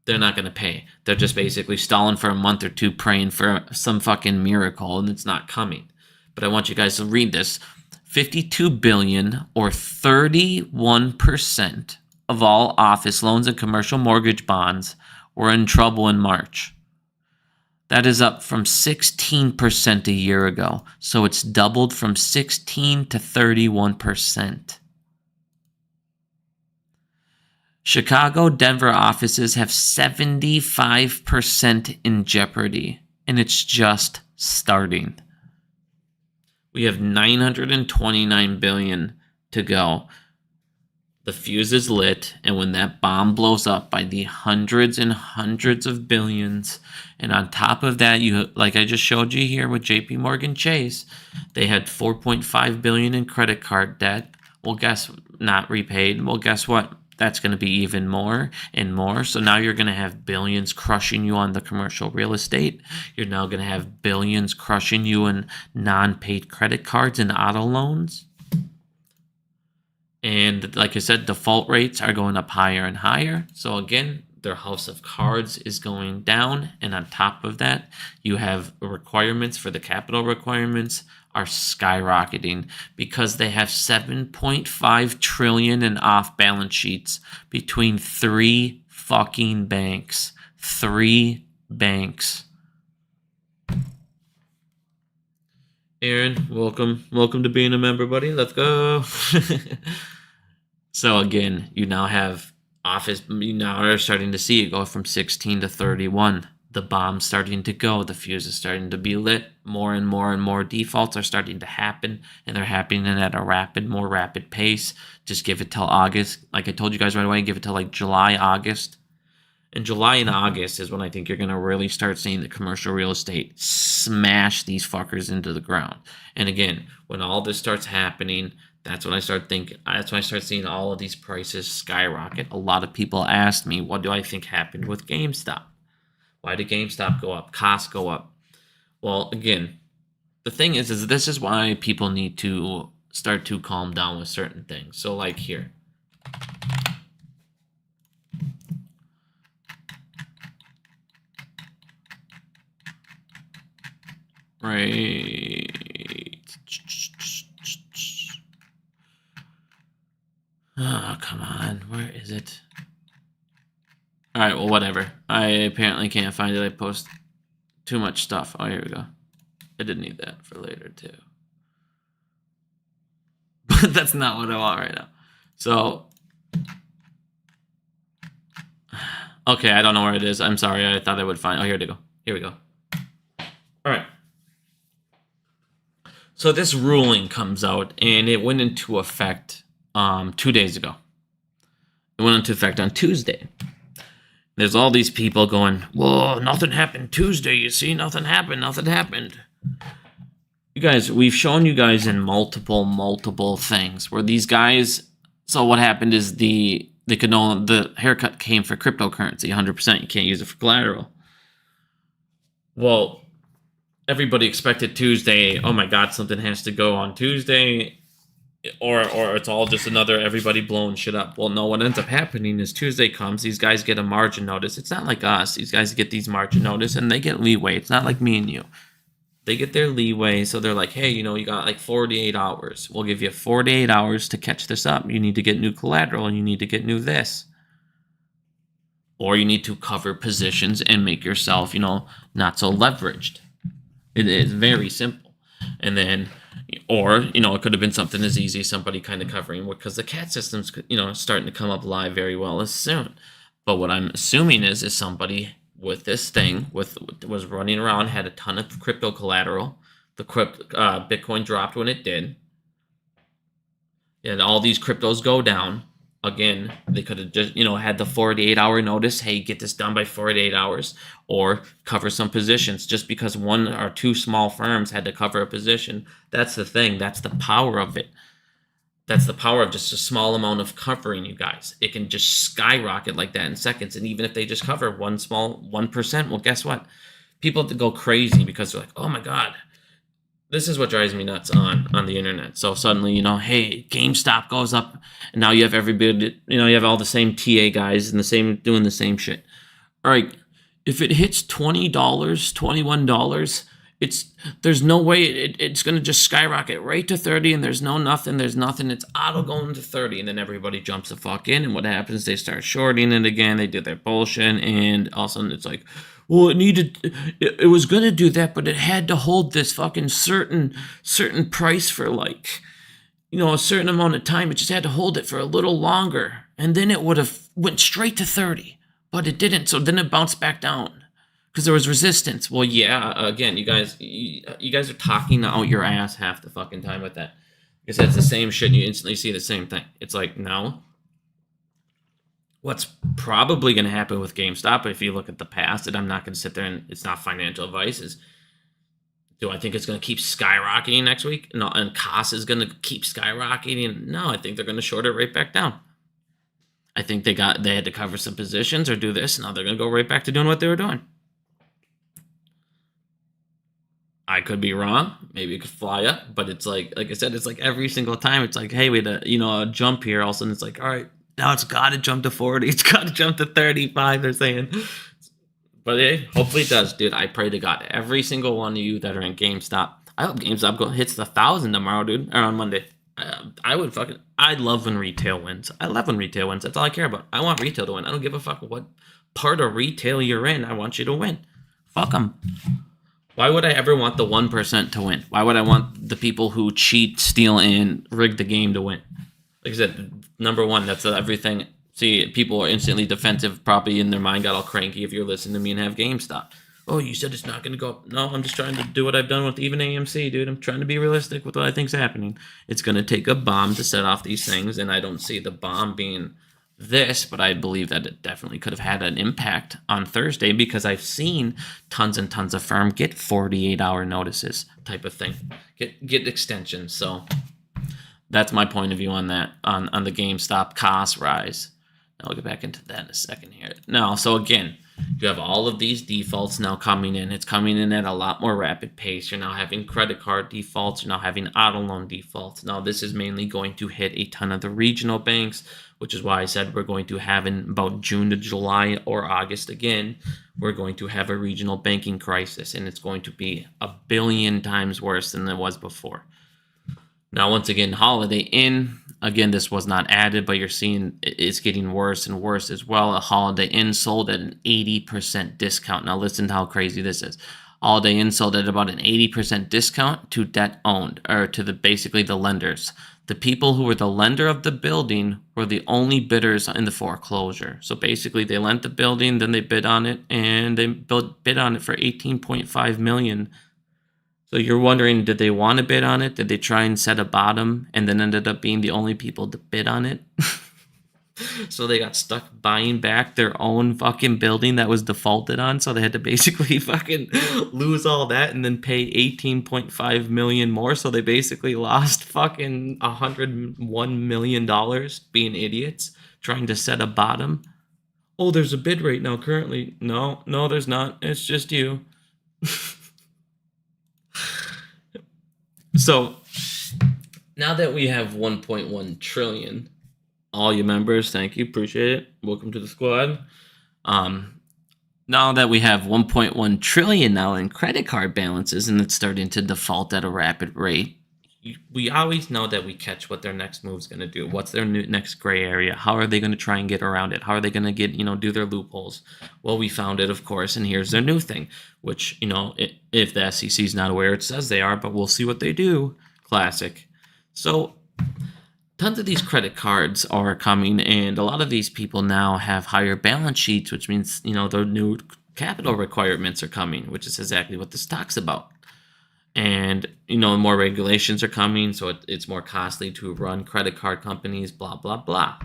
They're not going to pay. They're just basically stalling for a month or two, praying for some fucking miracle, and it's not coming. But I want you guys to read this. 52 billion, or 31%, of all office loans and commercial mortgage bonds were in trouble in March. That is up from 16% a year ago. So it's doubled from 16 to 31%. Chicago, Denver offices have 75% in jeopardy, and it's just starting. We have 929 billion to go. The fuse is lit, and when that bomb blows up by the hundreds and hundreds of billions, and on top of that, like I just showed you here with J.P. Morgan Chase, they had 4.5 billion in credit card debt. Well, not repaid. Well, guess what? That's going to be even more and more. So now you're going to have billions crushing you on the commercial real estate. You're now going to have billions crushing you in non-paid credit cards and auto loans. And like I said, default rates are going up higher and higher. So again, their house of cards is going down. And on top of that, you have requirements for the capital requirements are skyrocketing because they have 7.5 trillion in off balance sheets between 3 fucking banks. 3 banks. Aaron, welcome to being a member, buddy. Let's go. So again, you now have Office, now are starting to see it go from 16 to 31. The bomb's starting to go. The fuse is starting to be lit. More and more and more defaults are starting to happen, and they're happening at a more rapid pace. Just give it till August. Like I told you guys right away, give it till like July, August. In July and August is when I think you're going to really start seeing the commercial real estate smash these fuckers into the ground. And again, when all this starts happening, that's when I start seeing all of these prices skyrocket. A lot of people asked me, what do I think happened with GameStop? Why did GameStop go up? Costs go up. Well, again, the thing is this is why people need to start to calm down with certain things. So like here. Right. Oh, come on. Where is it? Alright, well, whatever. I apparently can't find it. I post too much stuff. Oh, here we go. I did need that for later, too. But that's not what I want right now. So, okay, I don't know where it is. I'm sorry. I thought I would find... Oh, here we go. Here we go. Alright. So this ruling comes out, and it went into effect 2 days ago. It went into effect on Tuesday. There's all these people going, whoa, nothing happened Tuesday, you see, nothing happened. You guys, we've shown you guys in multiple things where these guys, so what happened is the haircut came for cryptocurrency, 100%, you can't use it for collateral. Well, everybody expected Tuesday, oh my God, something has to go on Tuesday, or it's all just another everybody blowing shit up. Well, no, what ends up happening is Tuesday comes, these guys get a margin notice. It's not like us. These guys get these margin notice, and they get leeway. It's not like me and you. They get their leeway, so they're like, hey, you got like 48 hours. We'll give you 48 hours to catch this up. You need to get new collateral, and you need to get new this. Or you need to cover positions and make yourself, not so leveraged. It is very simple. And then, or, it could have been something as easy as somebody kind of covering, because the CAT system's, starting to come up live very well as soon. But what I'm assuming is somebody with this thing, was running around, had a ton of crypto collateral. The Bitcoin dropped when it did. And all these cryptos go down. Again, they could have just, had the 48-hour notice. Hey, get this done by 48 hours. Or cover some positions. Just because one or two small firms had to cover a position. That's the thing. That's the power of it. That's the power of just a small amount of covering, you guys. It can just skyrocket like that in seconds. And even if they just cover 1%, well, guess what? People have to go crazy because they're like, oh my God. This is what drives me nuts on the internet. So suddenly, hey, GameStop goes up, and now you have everybody, you have all the same TA guys and doing the same shit. All right, if it hits $20, $21, there's no way it's gonna just skyrocket right to 30, and there's nothing. It's auto going to 30, and then everybody jumps the fuck in, and what happens? They start shorting it again. They do their bullshit, and all of a sudden it's like, well, it was going to do that, but it had to hold this fucking certain price for a certain amount of time. It just had to hold it for a little longer. And then it would have went straight to 30, but it didn't. So then it bounced back down because there was resistance. Well, yeah, again, you guys are talking out your ass half the fucking time with that. Because that's the same shit. You instantly see the same thing. It's like, no. What's probably going to happen with GameStop, if you look at the past, and I'm not going to sit there and it's not financial advice, is do I think it's going to keep skyrocketing next week? No, and cost is going to keep skyrocketing? No, I think they're going to short it right back down. I think they had to cover some positions or do this, and now they're going to go right back to doing what they were doing. I could be wrong. Maybe it could fly up, but it's like I said, it's like every single time. It's like, hey, we had a jump here. All of a sudden, it's like, all right. Now it's got to jump to 40. It's got to jump to 35, they're saying. But hey, hopefully it does, dude. I pray to God. Every single one of you that are in GameStop, I hope GameStop hits the 1,000 tomorrow, dude. Or on Monday. I love when retail wins. I love when retail wins. That's all I care about. I want retail to win. I don't give a fuck what part of retail you're in. I want you to win. Fuck them. Why would I ever want the 1% to win? Why would I want the people who cheat, steal, and rig the game to win? Like I said, number one, that's everything See, people are instantly defensive, probably in their mind got all cranky if you're listening to me and have GameStop. Oh, you said it's not going to go up. No, I'm just trying to do what I've done with even AMC, dude. I'm trying to be realistic with what I think's happening. It's going to take a bomb to set off these things, and I don't see the bomb being this, but I believe that it definitely could have had an impact on Thursday because I've seen tons and tons of firms get 48-hour notices type of thing, get extensions. So that's my point of view on that, on the GameStop cost rise. I'll get back into that in a second here. Now, so again, you have all of these defaults now coming in. It's coming in at a lot more rapid pace. You're now having credit card defaults. You're now having auto loan defaults. Now, this is mainly going to hit a ton of the regional banks, which is why I said we're going to have in about June to July or August again, we're going to have a regional banking crisis, and it's going to be 1 billion times worse than it was before. Now, once again, Holiday Inn, again, this was not added, but you're seeing it's getting worse and worse as well. A Holiday Inn sold at an 80% discount. Now, listen to how crazy this is. Holiday Inn sold at about an 80% discount to debt owned, or to basically the lenders. The people who were the lender of the building were the only bidders in the foreclosure. So basically, they lent the building, then they bid on it, and they bid on it for $18.5 million. So you're wondering, did they want to bid on it? Did they try and set a bottom and then ended up being the only people to bid on it? So they got stuck buying back their own fucking building that was defaulted on. So they had to basically fucking lose all that and then pay $18.5 million more. So they basically lost fucking $101 million being idiots trying to set a bottom. Oh, there's a bid rate now currently. No, there's not. It's just you. So now that we have 1.1 trillion, all you members, thank you, appreciate it. Welcome to the squad. Now that we have 1.1 trillion now in credit card balances and it's starting to default at a rapid rate, we always know that we catch what their next move is going to do. What's their next gray area? How are they going to try and get around it? How are they going to do their loopholes? Well, we found it, of course, and here's their new thing, which, if the SEC is not aware, it says they are, but we'll see what they do. Classic. So tons of these credit cards are coming, and a lot of these people now have higher balance sheets, which means, their new capital requirements are coming, which is exactly what this talks about. And, more regulations are coming, so it's more costly to run credit card companies, blah, blah, blah.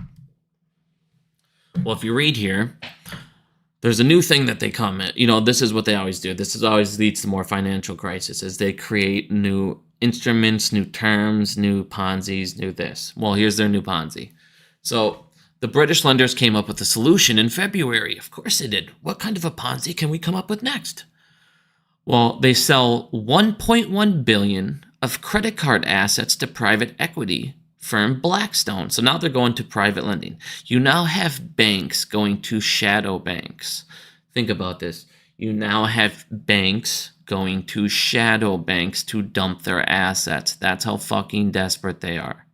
Well, if you read here, there's a new thing that they come at. This is what they always do. This always leads to more financial crises. They create new instruments, new terms, new Ponzi's, new this. Well, here's their new Ponzi. So the British lenders came up with a solution in February. Of course they did. What kind of a Ponzi can we come up with next? Well, they sell 1.1 billion of credit card assets to private equity firm Blackstone. So now they're going to private lending. You now have banks going to shadow banks. Think about this. You now have banks going to shadow banks to dump their assets. That's how fucking desperate they are.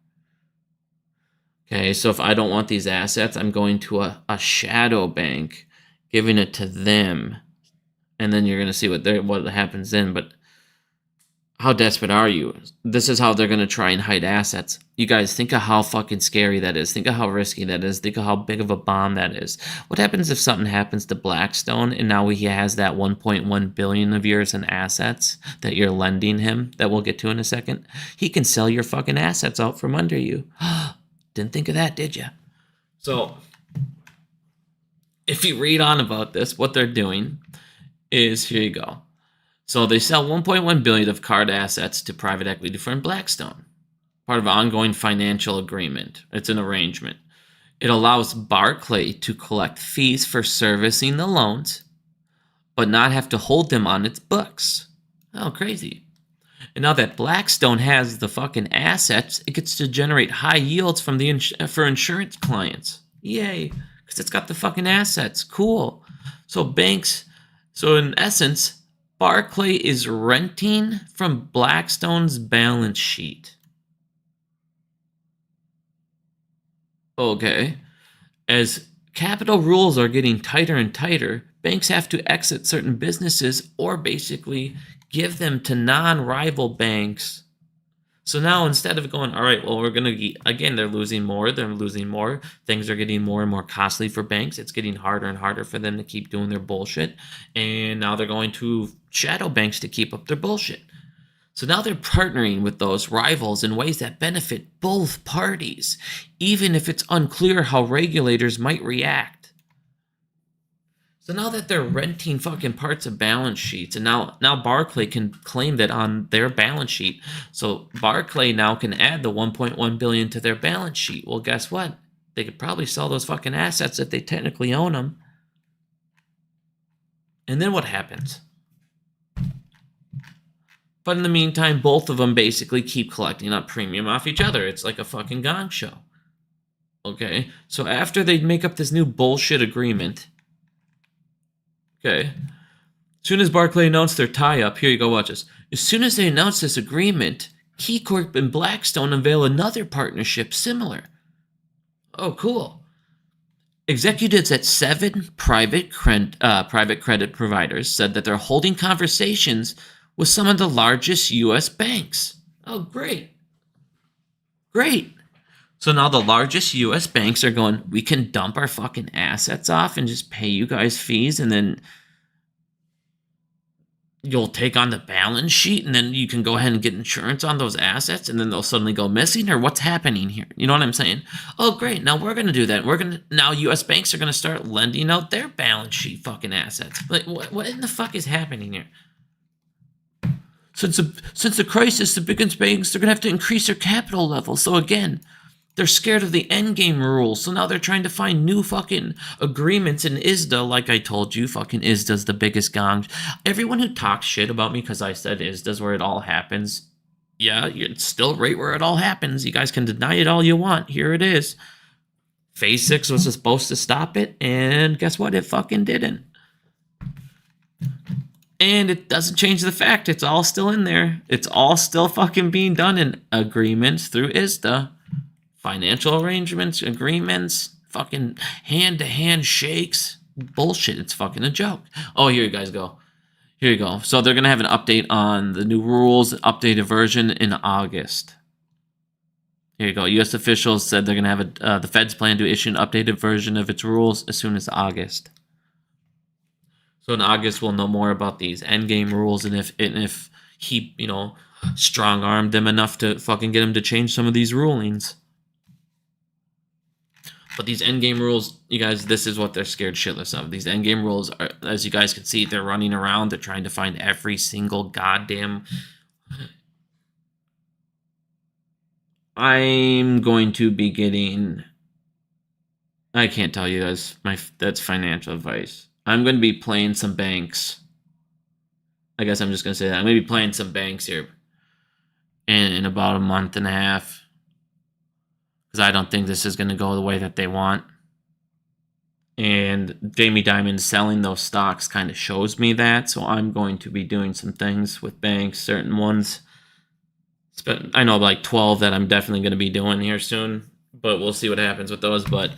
Okay, so if I don't want these assets, I'm going to a shadow bank, giving it to them. And then you're going to see what happens then. But how desperate are you? This is how they're going to try and hide assets. You guys, think of how fucking scary that is. Think of how risky that is. Think of how big of a bomb that is. What happens if something happens to Blackstone and now he has that 1.1 billion of yours in assets that you're lending him, that we'll get to in a second? He can sell your fucking assets out from under you. Didn't think of that, did you? So if you read on about this, what they're doing is, here you go. So they sell 1.1 billion of card assets to private equity firm Blackstone, part of an ongoing financial agreement. It's an arrangement. It allows Barclays to collect fees for servicing the loans, but not have to hold them on its books. Oh, crazy. And now that Blackstone has the fucking assets, it gets to generate high yields from for insurance clients. Yay, because it's got the fucking assets. Cool. So in essence, Barclays is renting from Blackstone's balance sheet. Okay. As capital rules are getting tighter and tighter, banks have to exit certain businesses or basically give them to non-rival banks So now instead of going, all right, well, we're going to, again, they're losing more. Things are getting more and more costly for banks. It's getting harder and harder for them to keep doing their bullshit. And now they're going to shadow banks to keep up their bullshit. So now they're partnering with those rivals in ways that benefit both parties, even if it's unclear how regulators might react. So now that they're renting fucking parts of balance sheets, and now Barclay can claim that on their balance sheet. So Barclay now can add the 1.1 billion to their balance sheet. Well, guess what? They could probably sell those fucking assets if they technically own them. And then what happens? But in the meantime, both of them basically keep collecting up premium off each other. It's like a fucking gong show. Okay, so after they make up this new bullshit agreement, okay, as soon as Barclay announced their tie-up, here you go, watch this. As soon as they announced this agreement, KeyCorp and Blackstone unveil another partnership similar. Oh, cool. Executives at 7 private credit providers said that they're holding conversations with some of the largest U.S. banks. Oh, great. Great. So now the largest U.S. banks are going, we can dump our fucking assets off and just pay you guys fees, and then you'll take on the balance sheet, and then you can go ahead and get insurance on those assets, and then they'll suddenly go missing, or what's happening here? You know what I'm saying? Oh, great. Now we're going to do that. Now U.S. banks are going to start lending out their balance sheet fucking assets. Like, what in the fuck is happening here? Since the crisis, the biggest banks, they're going to have to increase their capital levels. So again, they're scared of the endgame rules. So now they're trying to find new fucking agreements in ISDA. Like I told you, fucking ISDA's the biggest gong. Everyone who talks shit about me because I said ISDA's where it all happens. Yeah, it's still right where it all happens. You guys can deny it all you want. Here it is. Phase 6 was supposed to stop it. And guess what? It fucking didn't. And it doesn't change the fact it's all still in there. It's all still fucking being done in agreements through ISDA. Financial arrangements, agreements, fucking hand-to-hand shakes. Bullshit, it's fucking a joke. Oh, here you guys go. Here you go. So they're going to have an update on the new rules, updated version in August. Here you go. U.S. officials said they're going to have the Fed's plan to issue an updated version of its rules as soon as August. So in August, we'll know more about these endgame rules, and if he, strong-armed them enough to fucking get him to change some of these rulings. But these endgame rules, you guys, this is what they're scared shitless of. These endgame rules, are, as you guys can see, they're running around. They're trying to find every single goddamn... I'm going to be getting... I can't tell you guys. That's financial advice. I'm going to be playing some banks. I guess I'm just going to say that. I'm going to be playing some banks here in about a month and a half. Because I don't think this is going to go the way that they want. And Jamie Dimon selling those stocks kind of shows me that. So I'm going to be doing some things with banks, certain ones. I know like 12 that I'm definitely going to be doing here soon. But we'll see what happens with those. But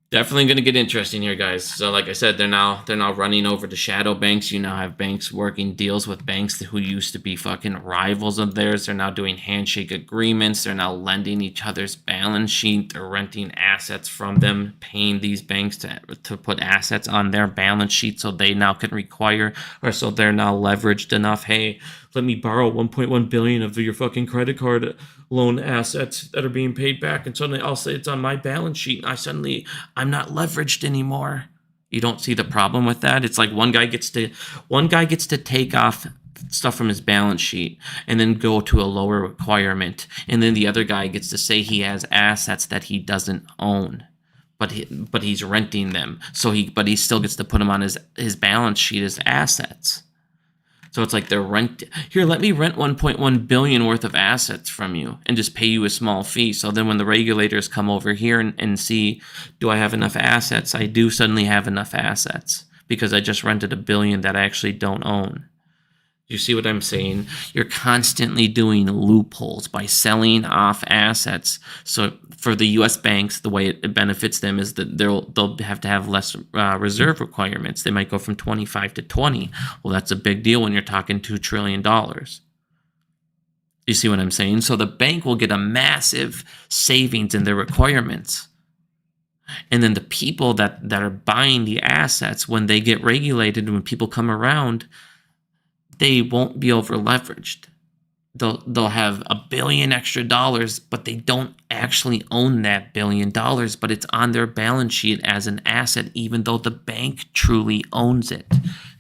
definitely going to get interesting here, guys. So like I said, they're now running over to shadow banks. You now have banks working deals with banks who used to be fucking rivals of theirs. They're now doing handshake agreements. They're now lending each other's balance sheet. They're renting assets from them, paying these banks to put assets on their balance sheet so they now can require, or so they're now leveraged enough. Hey, let me borrow 1.1 billion of your fucking credit card loan assets that are being paid back, and suddenly I'll say it's on my balance sheet, and I'm not leveraged anymore. You don't see the problem with that? It's like one guy gets to take off stuff from his balance sheet and then go to a lower requirement, and then the other guy gets to say he has assets that he doesn't own, but he's renting them. So he still gets to put them on his balance sheet as assets. So it's like they're here, let me rent 1.1 billion worth of assets from you and just pay you a small fee. So then when the regulators come over here and see, do I have enough assets? I do suddenly have enough assets because I just rented 1 billion that I actually don't own. You see what I'm saying? You're constantly doing loopholes by selling off assets. So for the U.S. banks, the way it benefits them is that they'll have to have less reserve requirements. They might go from 25 to 20. Well, that's a big deal when you're talking $2 trillion. You see what I'm saying? So the bank will get a massive savings in their requirements. And then the people that are buying the assets, when they get regulated, when people come around, they won't be over leveraged. They'll have $1 billion extra, but they don't actually own that $1 billion, but it's on their balance sheet as an asset, even though the bank truly owns it.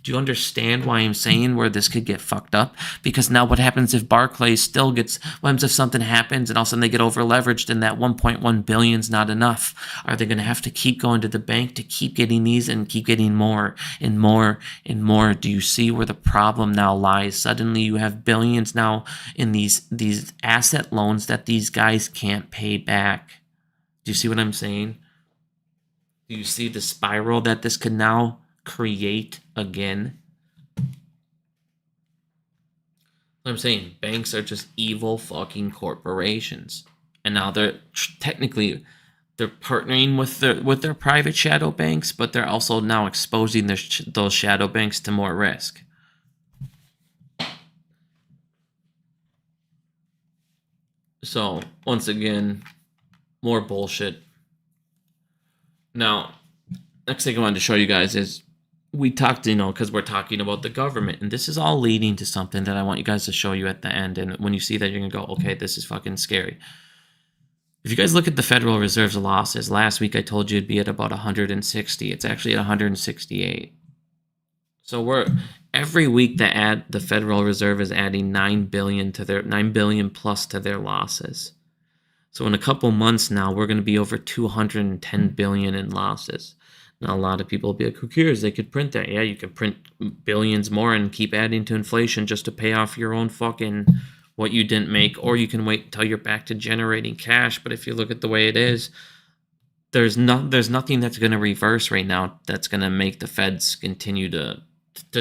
Do you understand why I'm saying where this could get fucked up? Because now what happens if Barclays still gets, what happens if something happens and all of a sudden they get over leveraged and that 1.1 billion is not enough? Are they going to have to keep going to the bank to keep getting these and keep getting more and more and more? Do you see where the problem now lies? Suddenly you have billions now in these asset loans that these guys can't pay back. Do you see what I'm saying? Do you see the spiral that this could now create again? I'm saying banks are just evil fucking corporations, and now they're technically partnering with their private shadow banks, but they're also now exposing those shadow banks to more risk. So once again, more bullshit. Now, next thing I wanted to show you guys is we talked, because we're talking about the government, and this is all leading to something that I want you guys to show you at the end. And when you see that, you're going to go, okay, this is fucking scary. If you guys look at the Federal Reserve's losses, last week I told you it'd be at about 160. It's actually at 168. So every week the Federal Reserve is adding $9 billion plus to their losses. So in a couple months now, we're going to be over 210 billion in losses. Now, a lot of people will be like, who cares? They could print that. Yeah, you can print billions more and keep adding to inflation just to pay off your own fucking what you didn't make, or you can wait until you're back to generating cash. But if you look at the way it is, there's nothing that's going to reverse right now that's going to make the Feds continue to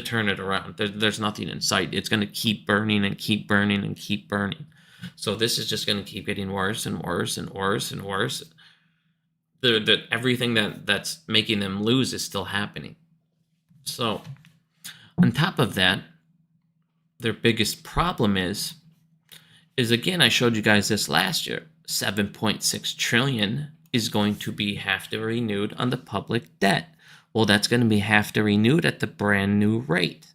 turn it around. There's nothing in sight. It's going to keep burning and keep burning and keep burning. So this is just going to keep getting worse and worse and worse and worse. Everything that's making them lose is still happening. So on top of that, their biggest problem is again, I showed you guys this last year, 7.6 trillion is going to have to be renewed on the public debt. Well, that's going to have to renewed at the brand new rate.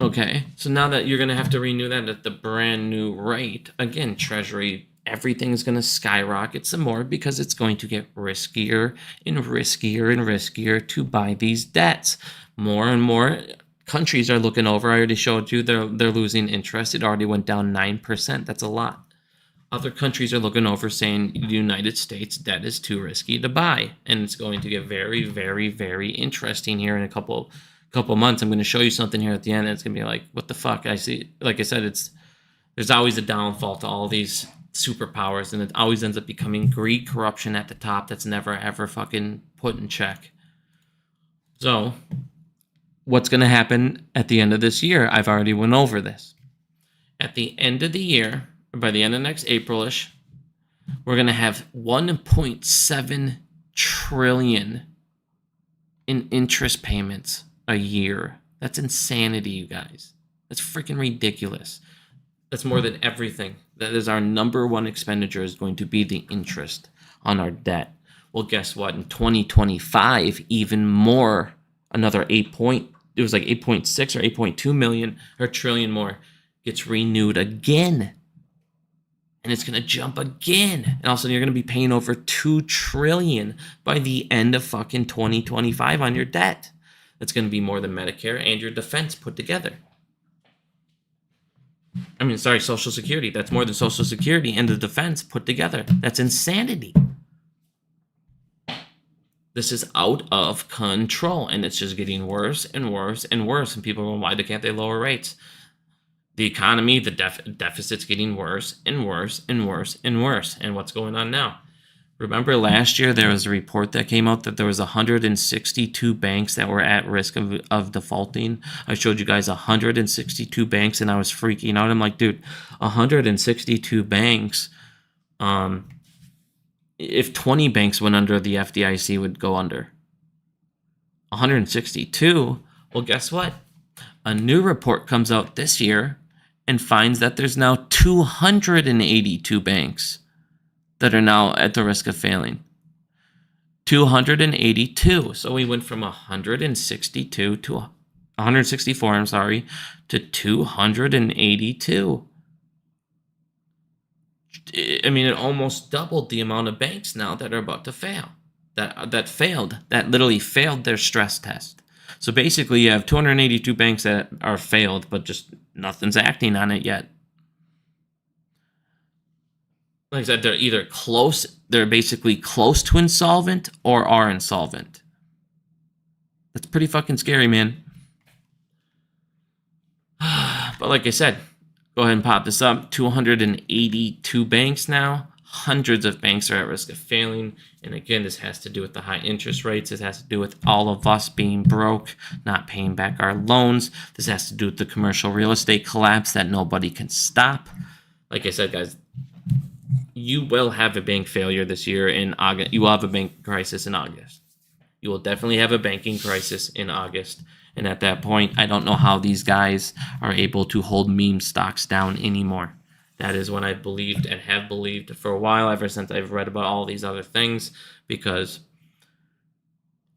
Okay, so now that you're going to have to renew that at the brand new rate, again, Treasury, everything's going to skyrocket some more because it's going to get riskier and riskier and riskier to buy these debts. More and more countries are looking over. I already showed you they're losing interest. It already went down 9%. That's a lot. Other countries are looking over saying the United States debt is too risky to buy. And it's going to get very, very, very interesting here in a couple months. I'm going to show you something here at the end. And it's going to be like, what the fuck? I see, like I said, there's always a downfall to all these superpowers, and it always ends up becoming greed, corruption at the top that's never ever fucking put in check. So what's going to happen at the end of this year? I've already went over this. At the end of the year, or by the end of next April-ish, we're going to have 1.7 trillion in interest payments a year. That's insanity, you guys. That's freaking ridiculous. That's more than everything. That is our number one expenditure, is going to be the interest on our debt. Well, guess what? In 2025, even more, another it was like 8.6 or 8.2 million or trillion more gets renewed again. And it's going to jump again. And all of a sudden, you're going to be paying over 2 trillion by the end of fucking 2025 on your debt. That's going to be more than Medicare and your defense put together. Social Security. That's more than Social Security and the defense put together. That's insanity. This is out of control, and it's just getting worse and worse and worse. And people are going, why can't they lower rates? The economy, the deficit's getting worse and worse and worse and worse. And what's going on now? Remember last year there was a report that came out that there was 162 banks that were at risk of defaulting. I showed you guys 162 banks, and I was freaking out. I'm like, dude, 162 banks. If 20 banks went under, the FDIC would go under. 162. Well, guess what? A new report comes out this year, and finds that there's now 282 banks that are now at the risk of failing. 282. So we went from 162 to 164, I'm sorry, to 282. I mean, it almost doubled the amount of banks now that are about to fail. That failed. That literally failed their stress test. So basically, you have 282 banks that are failed, but just nothing's acting on it yet. Like I said, they're either close, they're basically close to insolvent or are insolvent. That's pretty fucking scary, man. But like I said, go ahead and pop this up. 282 banks now. Hundreds of banks are at risk of failing. And again, this has to do with the high interest rates. This has to do with all of us being broke, not paying back our loans. This has to do with the commercial real estate collapse that nobody can stop. Like I said, guys, you will have a bank failure this year in August. You will have a bank crisis in August. You will definitely have a banking crisis in August. And at that point, I don't know how these guys are able to hold meme stocks down anymore. That is what I believed and have believed for a while, ever since I've read about all these other things, because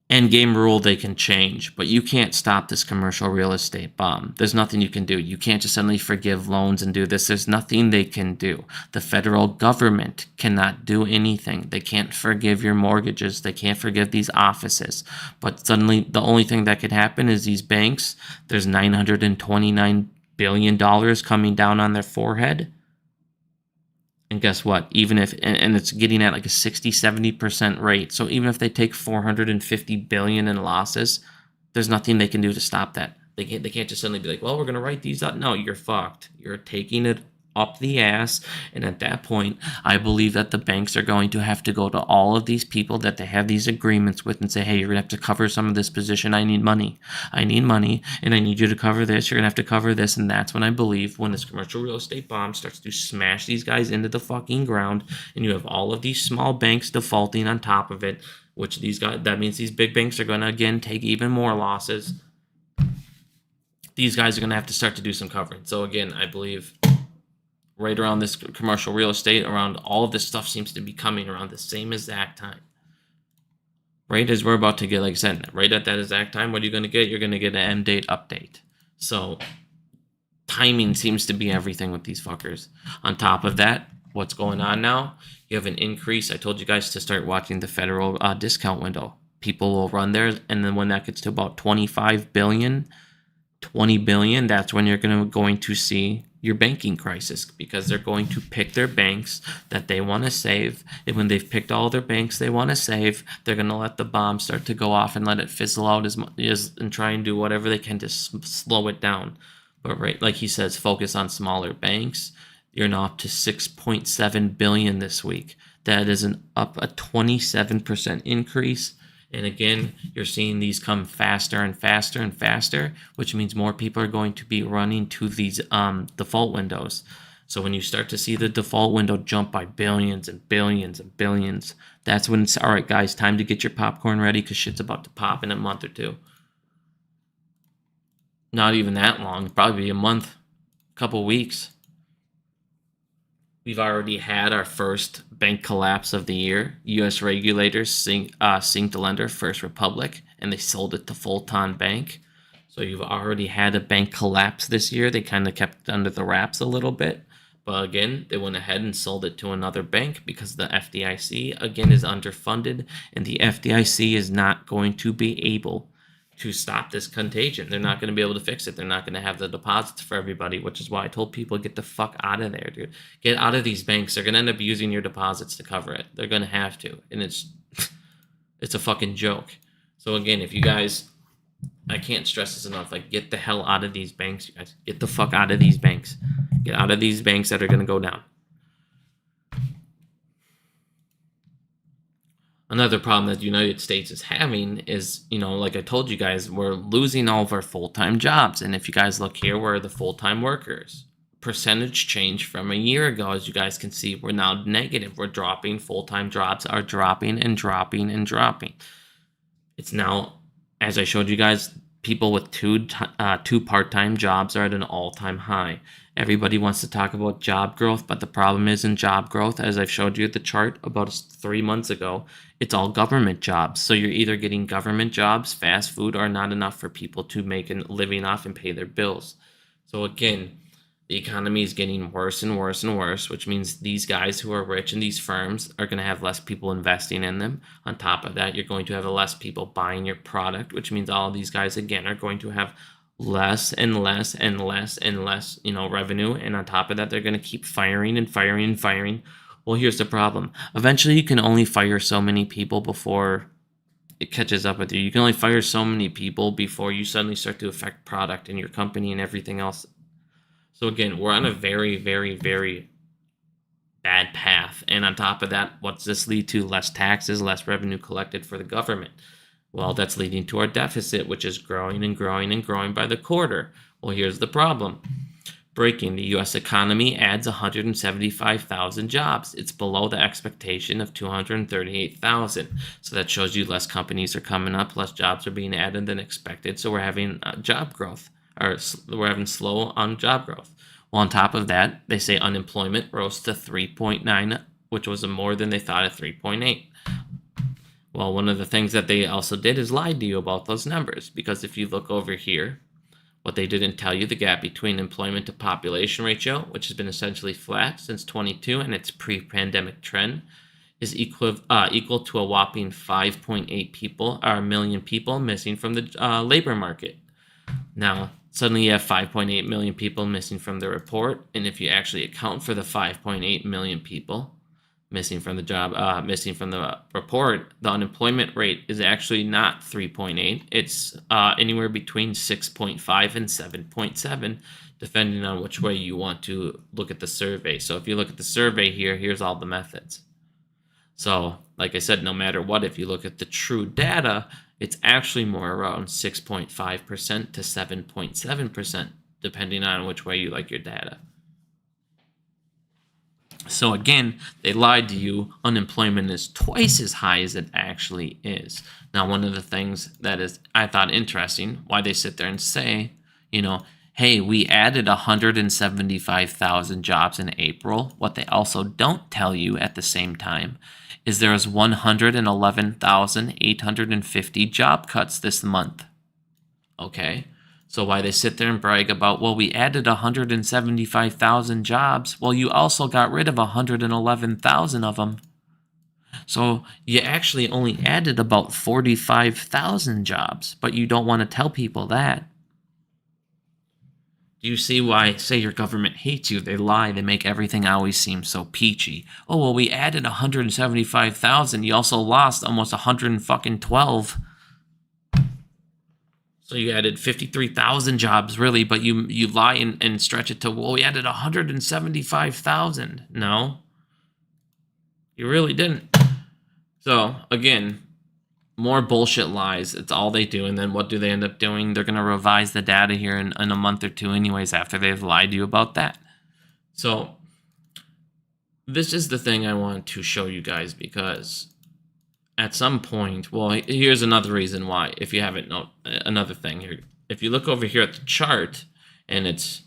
endgame rule, they can change, but you can't stop this commercial real estate bomb. There's nothing you can do. You can't just suddenly forgive loans and do this. There's nothing they can do. The federal government cannot do anything. They can't forgive your mortgages. They can't forgive these offices. But suddenly, the only thing that could happen is these banks, there's $929 billion coming down on their forehead. And guess what? Even if, and it's getting at like a 60-70% rate. So even if they take 450 billion in losses, there's nothing they can do to stop that. They can't just suddenly be like, well, we're going to write these up. No, you're fucked. You're taking it up the ass. And at that point, I believe that the banks are going to have to go to all of these people that they have these agreements with and say, hey, you're going to have to cover some of this position. I need money. I need money, and I need you to cover this. You're going to have to cover this. And that's when I believe, when this commercial real estate bomb starts to smash these guys into the fucking ground, and you have all of these small banks defaulting on top of it, which these guys, that means these big banks are going to, again, take even more losses. These guys are going to have to start to do some covering. So again, I believe right around this commercial real estate, around all of this stuff seems to be coming around the same exact time. Right as we're about to get, like I said, right at that exact time, what are you going to get? You're going to get an end date update. So timing seems to be everything with these fuckers. On top of that, what's going on now? You have an increase. I told you guys to start watching the federal discount window. People will run there, and then when that gets to about 25 billion, 20 billion, that's when you're going to see your banking crisis, because they're going to pick their banks that they want to save. And when they've picked all their banks they want to save, they're going to let the bomb start to go off and let it fizzle out and try and do whatever they can to slow it down. But right, like he says, focus on smaller banks. You're now up to 6.7 billion this week. That is up a 27% increase. And again, you're seeing these come faster and faster and faster, which means more people are going to be running to these default windows. So when you start to see the default window jump by billions and billions and billions, that's when it's, all right, guys, time to get your popcorn ready, because shit's about to pop in a month or two. Not even that long, probably a month, couple weeks. We've already had our first bank collapse of the year. U.S. regulators synced the lender, First Republic, and they sold it to Fulton Bank. So you've already had a bank collapse this year. They kind of kept it under the wraps a little bit. But again, they went ahead and sold it to another bank because the FDIC, again, is underfunded. And the FDIC is not going to be able to stop this contagion. They're not going to be able to fix it. They're not going to have the deposits for everybody, which is why I told people, get the fuck out of there, dude. Get out of these banks. They're going to end up using your deposits to cover it. They're going to have to. And it's a fucking joke. So again, if you guys, I can't stress this enough, like, get the hell out of these banks, you guys. Get the fuck out of these banks. Get out of these banks that are going to go down. Another problem that the United States is having is, like I told you guys, we're losing all of our full-time jobs. And if you guys look here, where are the full-time workers? Percentage change from a year ago, as you guys can see, we're now negative. We're dropping. Full-time jobs are dropping and dropping and dropping. It's now, as I showed you guys, people with two part-time jobs are at an all-time high. Everybody wants to talk about job growth, but the problem is in job growth, as I've showed you at the chart about 3 months ago, it's all government jobs. So you're either getting government jobs, fast food, or not enough for people to make a living off and pay their bills. So again, the economy is getting worse and worse and worse, which means these guys who are rich in these firms are going to have less people investing in them. On top of that, you're going to have less people buying your product, which means all of these guys, again, are going to have less and less and less and less, revenue. And on top of that, they're going to keep firing and firing and firing. Well, here's the problem. Eventually, you can only fire so many people before it catches up with you. You can only fire so many people before you suddenly start to affect product and your company and everything else. So again, we're on a very, very, very bad path. And on top of that, what's this lead to? Less taxes, less revenue collected for the government. Well, that's leading to our deficit, which is growing and growing and growing by the quarter. Well, here's the problem. Breaking, the U.S. economy adds 175,000 jobs. It's below the expectation of 238,000. So that shows you less companies are coming up, less jobs are being added than expected. So we're having job growth, or we're having slow on job growth. Well, on top of that, they say unemployment rose to 3.9, which was more than they thought at 3.8. Well, one of the things that they also did is lied to you about those numbers, because if you look over here, what they didn't tell you, the gap between employment to population ratio, which has been essentially flat since 22 and its pre-pandemic trend, is equal to a whopping 5.8 million people missing from the labor market. Now, suddenly you have 5.8 million people missing from the report, and if you actually account for the 5.8 million people missing from the report, the unemployment rate is actually not 3.8. It's anywhere between 6.5 and 7.7, depending on which way you want to look at the survey. So if you look at the survey here, here's all the methods. So, like I said, no matter what, if you look at the true data, it's actually more around 6.5% to 7.7%, depending on which way you like your data. So again, they lied to you. Unemployment is twice as high as it actually is. Now, one of the things that is, I thought interesting, why they sit there and say, hey, we added 175,000 jobs in April. What they also don't tell you at the same time is there was 111,850 job cuts this month. Okay. So why they sit there and brag about, well, we added 175,000 jobs. Well, you also got rid of 111,000 of them. So you actually only added about 45,000 jobs, but you don't want to tell people that. Do you see why, say your government hates you? They lie. They make everything always seem so peachy. Oh, well, we added 175,000. You also lost almost 112. So you added 53,000 jobs, really, but you lie and stretch it to, well, we added 175,000. No, you really didn't. So, again, more bullshit lies. It's all they do. And then what do they end up doing? They're going to revise the data here in a month or two anyways after they've lied to you about that. So this is the thing I want to show you guys, because at some point, well, here's another reason why, if you haven't known, another thing here. If you look over here at the chart, and it's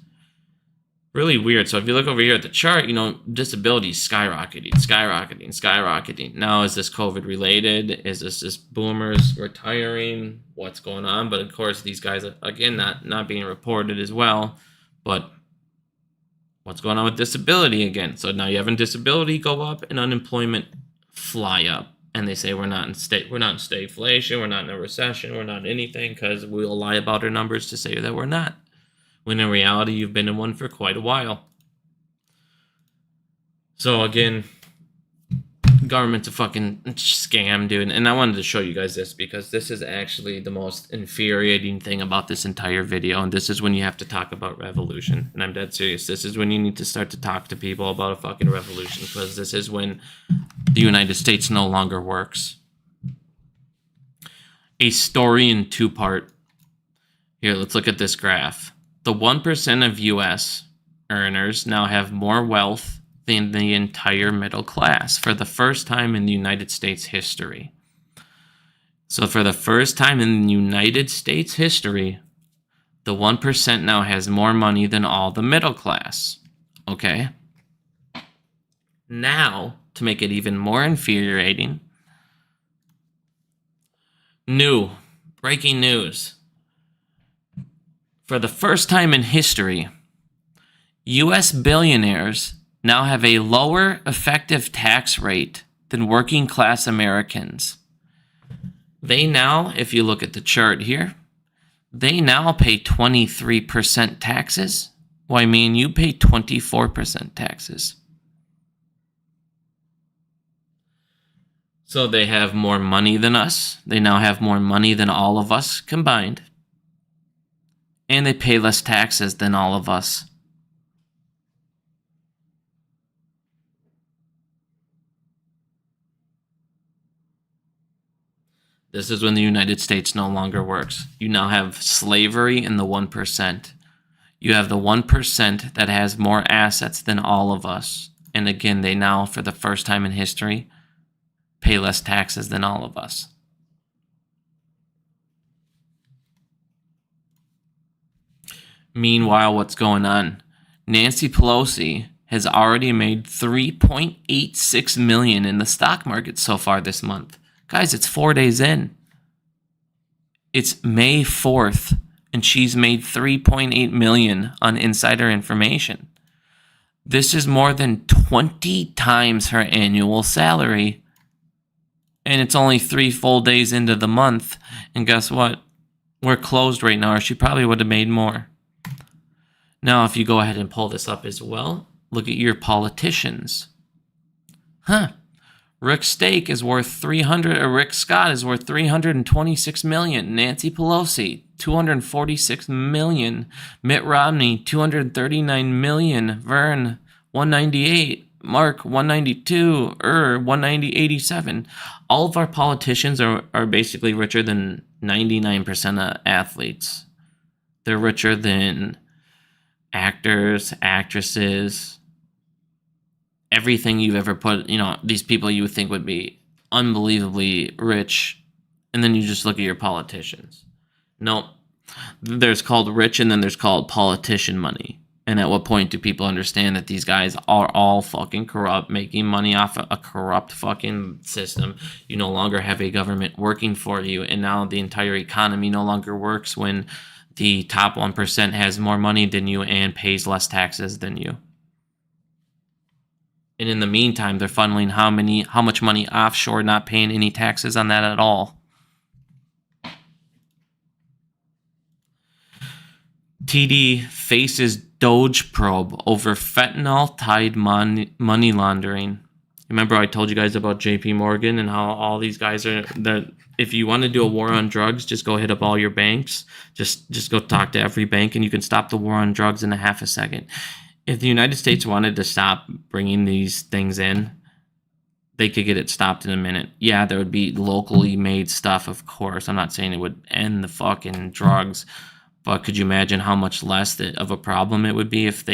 really weird. So if you look over here at the chart, disability skyrocketing. Now, is this COVID related? Is this just boomers retiring? What's going on? But of course, these guys are, again, not being reported as well. But what's going on with disability again? So now you have disability go up and unemployment fly up. And they say we're not in stagflation, we're not in a recession, we're not in anything, because we'll lie about our numbers to say that we're not. When in reality, you've been in one for quite a while. So again, government's a fucking scam, dude. And I wanted to show you guys this, because this is actually the most infuriating thing about this entire video. And this is when you have to talk about revolution. And I'm dead serious. This is when you need to start to talk to people about a fucking revolution, because this is when the United States no longer works. A story in two-part. Here, let's look at this graph. The 1% of U.S. earners now have more wealth than the entire middle class for the first time in the United States history. So for the first time in United States history, the 1% now has more money than all the middle class. Okay? Now, to make it even more infuriating, breaking news. For the first time in history, U.S. billionaires now have a lower effective tax rate than working class Americans. They now, if you look at the chart here, they now pay 23% taxes, while me and you pay 24% taxes. So they have more money than us. They now have more money than all of us combined. And they pay less taxes than all of us. This is when the United States no longer works. You now have slavery in the 1%. You have the 1% that has more assets than all of us. And again, they now, for the first time in history, pay less taxes than all of us. Meanwhile, what's going on? Nancy Pelosi has already made $3.86 million in the stock market so far this month. Guys, it's 4 days in. It's May 4th, and she's made $3.8 million on insider information. This is more than 20 times her annual salary. And it's only 3 full days into the month. And guess what? We're closed right now, or she probably would have made more. Now, if you go ahead and pull this up as well, look at your politicians. Rick Scott is worth $326 million. Nancy Pelosi, $246 million. Mitt Romney, $239 million. Vern, $198. Mark, $192. 190.87. All of our politicians are basically richer than 99% of athletes. They're richer than actors, actresses, everything you've ever put, these people you would think would be unbelievably rich, and then you just look at your politicians. No, there's called rich, and then there's called politician money. And at what point do people understand that these guys are all fucking corrupt, making money off a corrupt fucking system? You no longer have a government working for you, and now the entire economy no longer works when the top 1% has more money than you and pays less taxes than you. And in the meantime, they're funneling how much money offshore, not paying any taxes on that at all. TD faces Doge probe over fentanyl-tied money laundering. Remember I told you guys about JP Morgan and how all these guys are... If you want to do a war on drugs, just go hit up all your banks. Just go talk to every bank, and you can stop the war on drugs in a half a second. If the United States wanted to stop bringing these things in, they could get it stopped in a minute. Yeah, there would be locally made stuff, of course. I'm not saying it would end the fucking drugs, but could you imagine how much less of a problem it would be if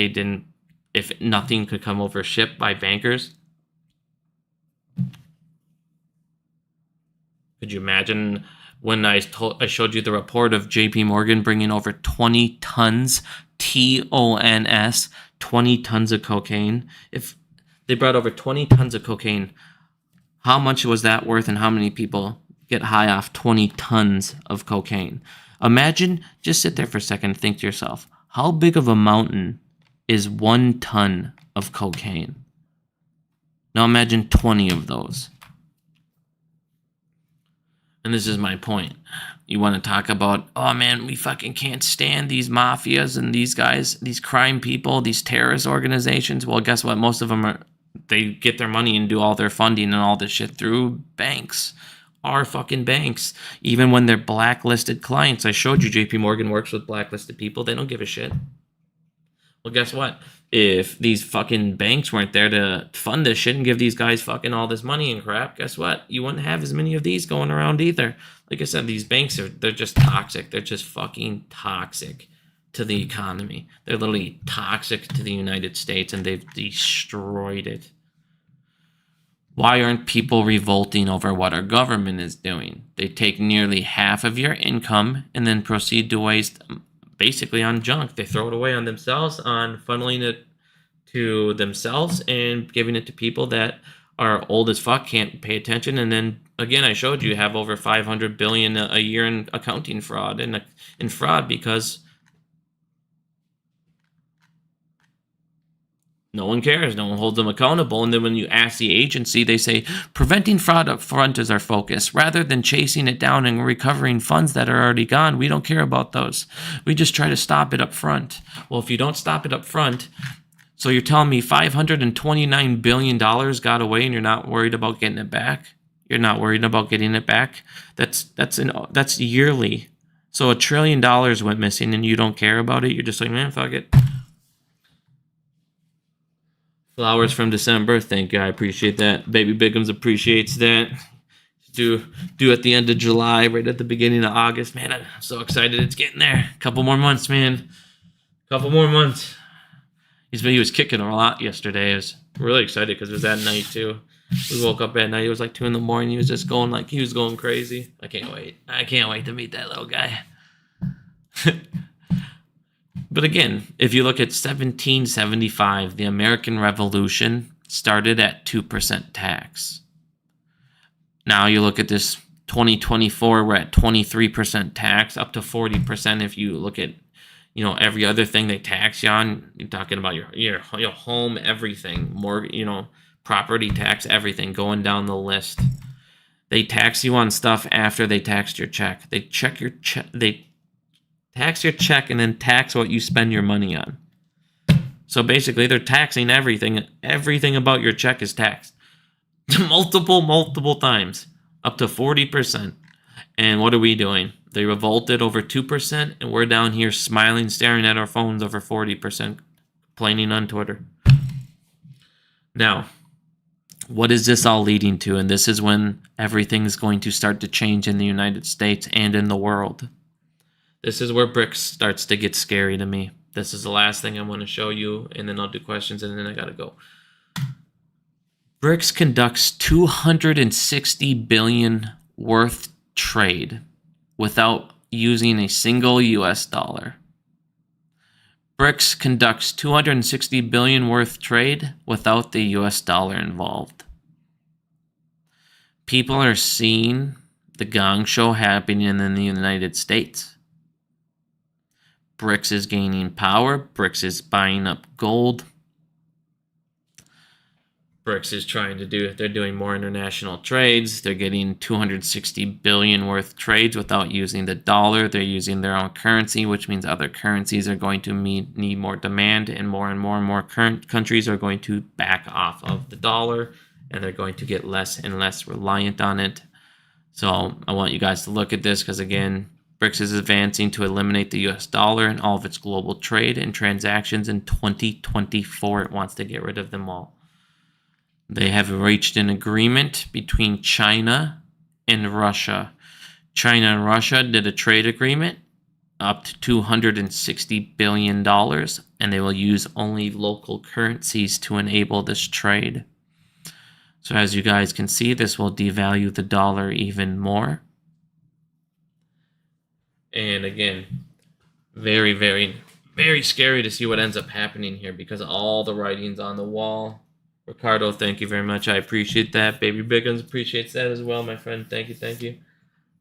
nothing could come over ship by bankers? Could you imagine when I showed you the report of JP Morgan bringing over 20 tons, TONS, 20 tons of cocaine? If they brought over 20 tons of cocaine, how much was that worth, and how many people get high off 20 tons of cocaine? Imagine, just sit there for a second and think to yourself, how big of a mountain is 1 ton of cocaine? Now imagine 20 of those. And this is my point. You want to talk about, oh man, we fucking can't stand these mafias and these guys, these crime people, these terrorist organizations. Well, guess what? Most of them they get their money and do all their funding and all this shit through banks. Our fucking banks. Even when they're blacklisted clients. I showed you JP Morgan works with blacklisted people. They don't give a shit. Well, guess what? If these fucking banks weren't there to fund this shit and give these guys fucking all this money and crap, guess what? You wouldn't have as many of these going around either. Like I said, these banks they're just toxic. They're just fucking toxic to the economy. They're literally toxic to the United States, and they've destroyed it. Why aren't people revolting over what our government is doing? They take nearly half of your income and then proceed to waste basically on junk. They throw it away on themselves, on funneling it to themselves and giving it to people that are old as fuck, can't pay attention. And then again, I showed you have over 500 billion a year in accounting fraud and in fraud because no one cares. No one holds them accountable. And then when you ask the agency, they say, preventing fraud up front is our focus. Rather than chasing it down and recovering funds that are already gone, we don't care about those. We just try to stop it up front. Well, if you don't stop it up front, so you're telling me $529 billion got away and you're not worried about getting it back? You're not worried about getting it back? That's yearly. So $1 trillion went missing and you don't care about it? You're just like, man, fuck it. Flowers from December. Thank you. I appreciate that. Baby Bigums appreciates that. Due at the end of July, right at the beginning of August. Man, I'm so excited it's getting there. Couple more months, man. Couple more months. He was kicking a lot yesterday. I was really excited because it was that night too. We woke up at night. It was like 2 a.m. He was just going he was going crazy. I can't wait. I can't wait to meet that little guy. But again, if you look at 1775, the American Revolution started at 2% tax. Now you look at this 2024, we're at 23% tax, up to 40% if you look at, every other thing they tax you on. You're talking about your home, everything, more, property tax, everything, going down the list. They tax you on stuff after they taxed your check. They check your check. They tax your check and then tax what you spend your money on. So basically, they're taxing everything. Everything about your check is taxed. multiple times. Up to 40%. And what are we doing? They revolted over 2%, and we're down here smiling, staring at our phones over 40%, complaining on Twitter. Now, what is this all leading to? And this is when everything's going to start to change in the United States and in the world. This is where BRICS starts to get scary to me. This is the last thing I want to show you, and then I'll do questions, and then I gotta go. BRICS conducts $260 billion worth trade without using a single US dollar. BRICS conducts $260 billion worth trade without the US dollar involved. People are seeing the gong show happening in the United States. BRICS is gaining power. BRICS is buying up gold. BRICS is they're doing more international trades. They're getting $260 billion worth trades without using the dollar. They're using their own currency, which means other currencies are going to need more demand, and more current countries are going to back off of the dollar, and they're going to get less and less reliant on it. So I want you guys to look at this because, again, BRICS is advancing to eliminate the US dollar and all of its global trade and transactions in 2024. It wants to get rid of them all. They have reached an agreement between China and Russia. China and Russia did a trade agreement up to $260 billion, and they will use only local currencies to enable this trade. So as you guys can see, this will devalue the dollar even more. And again, very, very, very scary to see what ends up happening here because of all the writings on the wall. Ricardo, thank you very much. I appreciate that. Baby Biggins appreciates that as well, my friend. Thank you.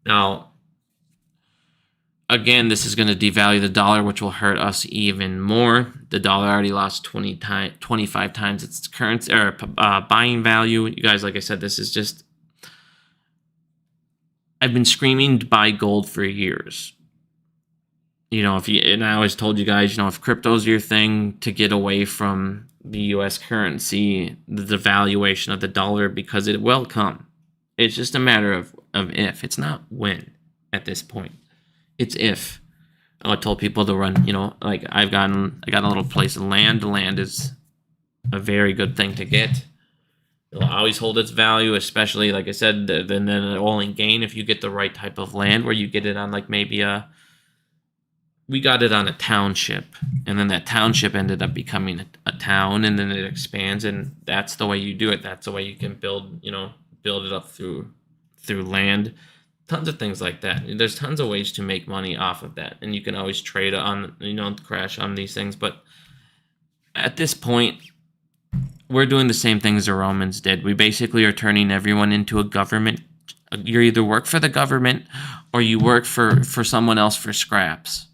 Now, again, this is going to devalue the dollar, which will hurt us even more. The dollar already lost 25 times its currency or buying value. You guys, like I said, this is just... I've been screaming to buy gold for years. And I always told you guys, if crypto's your thing, to get away from the U.S. currency, the devaluation of the dollar, because it will come. It's just a matter of if. It's not when at this point. It's if. I told people to run, I got a little place of land. The land is a very good thing to get. It'll always hold its value, especially, like I said, then it'll only gain if you get the right type of land where you get it on maybe we got it on a township, and then that township ended up becoming a town, and then it expands, and that's the way you do it. That's the way you can build it up through land. Tons of things like that. There's tons of ways to make money off of that, and you can always trade on, crash on these things. But at this point, we're doing the same things the Romans did. We basically are turning everyone into a government. You either work for the government or you work for someone else for scraps.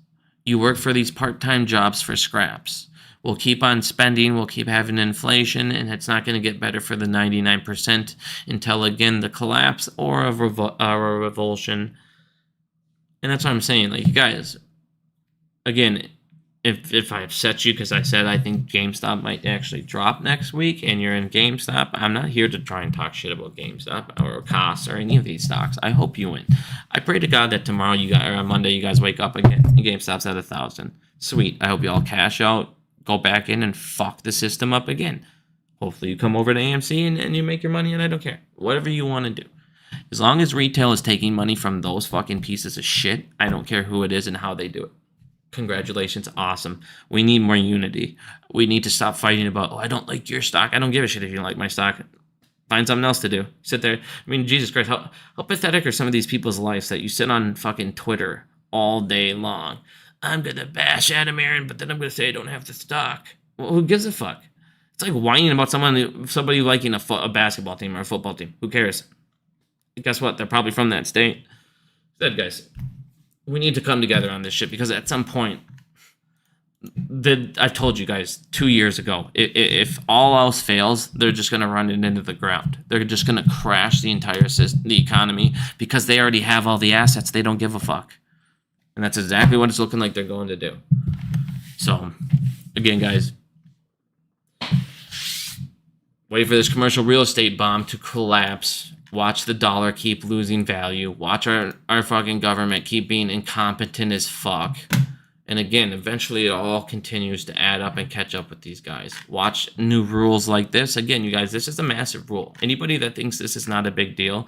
You work for these part-time jobs for scraps. We'll keep on spending, we'll keep having inflation, and it's not going to get better for the 99% until, again, the collapse or a revulsion. And that's what I'm saying. Like, you guys, again, if I upset you because I said I think GameStop might actually drop next week and you're in GameStop, I'm not here to try and talk shit about GameStop or costs or any of these stocks. I hope you win. I pray to God that tomorrow or on Monday you guys wake up again and GameStop's at 1,000. Sweet. I hope you all cash out, go back in and fuck the system up again. Hopefully you come over to AMC and you make your money, and I don't care. Whatever you want to do. As long as retail is taking money from those fucking pieces of shit, I don't care who it is and how they do it. Congratulations, awesome. We need more unity. We need to stop fighting about, I don't like your stock. I don't give a shit if you don't like my stock. Find something else to do. Sit there. I mean, Jesus Christ, how pathetic are some of these people's lives that you sit on fucking Twitter all day long? I'm going to bash Adam Aaron, but then I'm going to say I don't have the stock. Well, who gives a fuck? It's like whining about somebody liking a basketball team or a football team. Who cares? Guess what? They're probably from that state. Said, guys, we need to come together on this shit, because at some point, I've told you guys 2 years ago, if all else fails, they're just going to run it into the ground. They're just going to crash the entire the economy, because they already have all the assets. They don't give a fuck. And that's exactly what it's looking like they're going to do. So, again, guys, wait for this commercial real estate bomb to collapse. Watch the dollar keep losing value. Watch our fucking government keep being incompetent as fuck. And again, eventually it all continues to add up and catch up with these guys. Watch new rules like this. Again, you guys, this is a massive rule. Anybody that thinks this is not a big deal,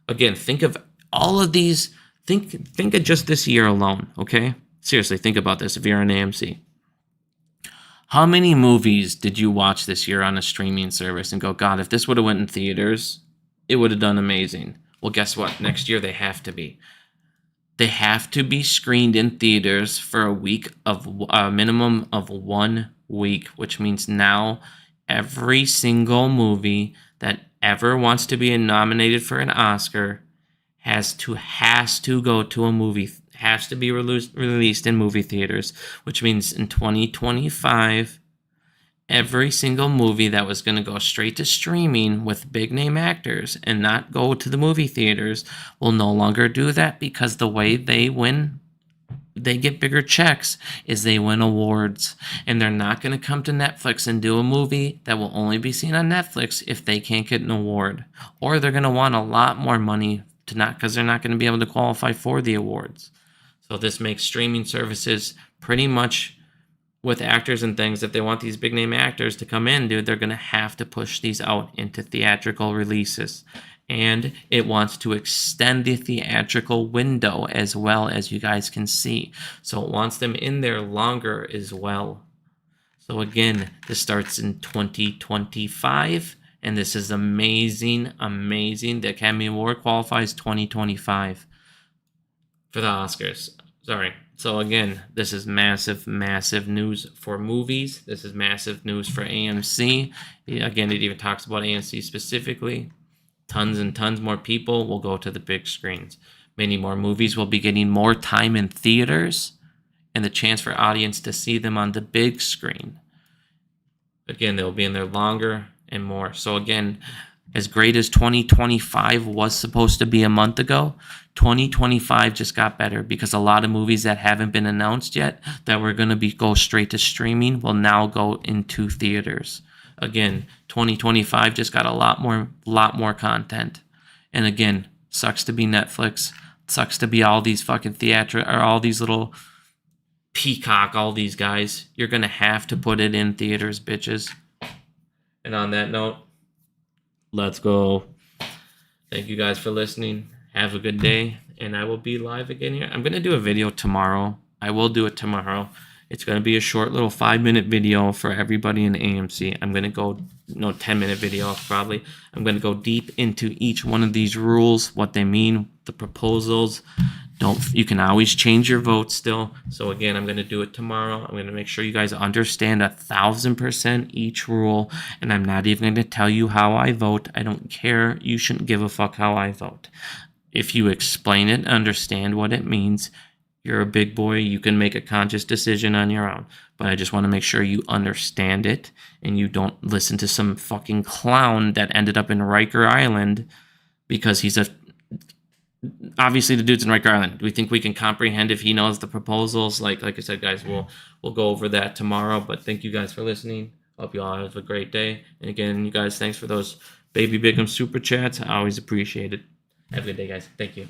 again, think of all of these. Think of just this year alone, okay? Seriously, think about this if you're on AMC. How many movies did you watch this year on a streaming service and go, God, if this would have went in theaters, it would have done amazing? Well, guess what? Next year they have to be. They have to be screened in theaters for a minimum of 1 week, which means now every single movie that ever wants to be nominated for an Oscar has to go to a movie, has to be released in movie theaters, which means in 2025, every single movie that was going to go straight to streaming with big name actors and not go to the movie theaters will no longer do that, because the way they get bigger checks is they win awards. And they're not going to come to Netflix and do a movie that will only be seen on Netflix if they can't get an award. Or they're going to want a lot more money because they're not going to be able to qualify for the awards. So this makes streaming services pretty much, with actors and things, if they want these big name actors to come in, dude, they're going to have to push these out into theatrical releases. And it wants to extend the theatrical window as well, as you guys can see. So it wants them in there longer as well. So again, this starts in 2025. And this is amazing, amazing. The Academy Award qualifies 2025 for the Oscars. Sorry. So again, this is massive, massive news for movies. This is massive news for AMC. Again, it even talks about AMC specifically. Tons and tons more people will go to the big screens. Many more movies will be getting more time in theaters and the chance for audience to see them on the big screen. Again, they'll be in there longer and more. So again, as great as 2025 was supposed to be a month ago, 2025 just got better, because a lot of movies that haven't been announced yet that were going to go straight to streaming will now go into theaters. Again, 2025 just got a lot more content. And again, sucks to be Netflix, sucks to be all these fucking all these little Peacock, all these guys. You're going to have to put it in theaters, bitches. And on that note, let's go. Thank you guys for listening. Have a good day. And I will be live again here. I'm going to do a video tomorrow I will do it tomorrow. It's going to be a short little 5-minute video for everybody in AMC. I'm going to go, 10-minute video probably. I'm going to go deep into each one of these rules, what they mean, the proposals. You can always change your vote still. So again, I'm going to do it tomorrow. I'm going to make sure you guys understand 1,000% each rule. And I'm not even going to tell you how I vote. I don't care. You shouldn't give a fuck how I vote. If you explain it, understand what it means, you're a big boy, you can make a conscious decision on your own. But I just want to make sure you understand it and you don't listen to some fucking clown that ended up in Riker Island because obviously the dude's in Riker Island. We think we can comprehend if he knows the proposals. Like I said, guys, we'll go over that tomorrow. But thank you guys for listening. Hope you all have a great day. And again, you guys, t'hanks for those Baby Bigum super chats. I always appreciate it. Have a good day, guys. Thank you.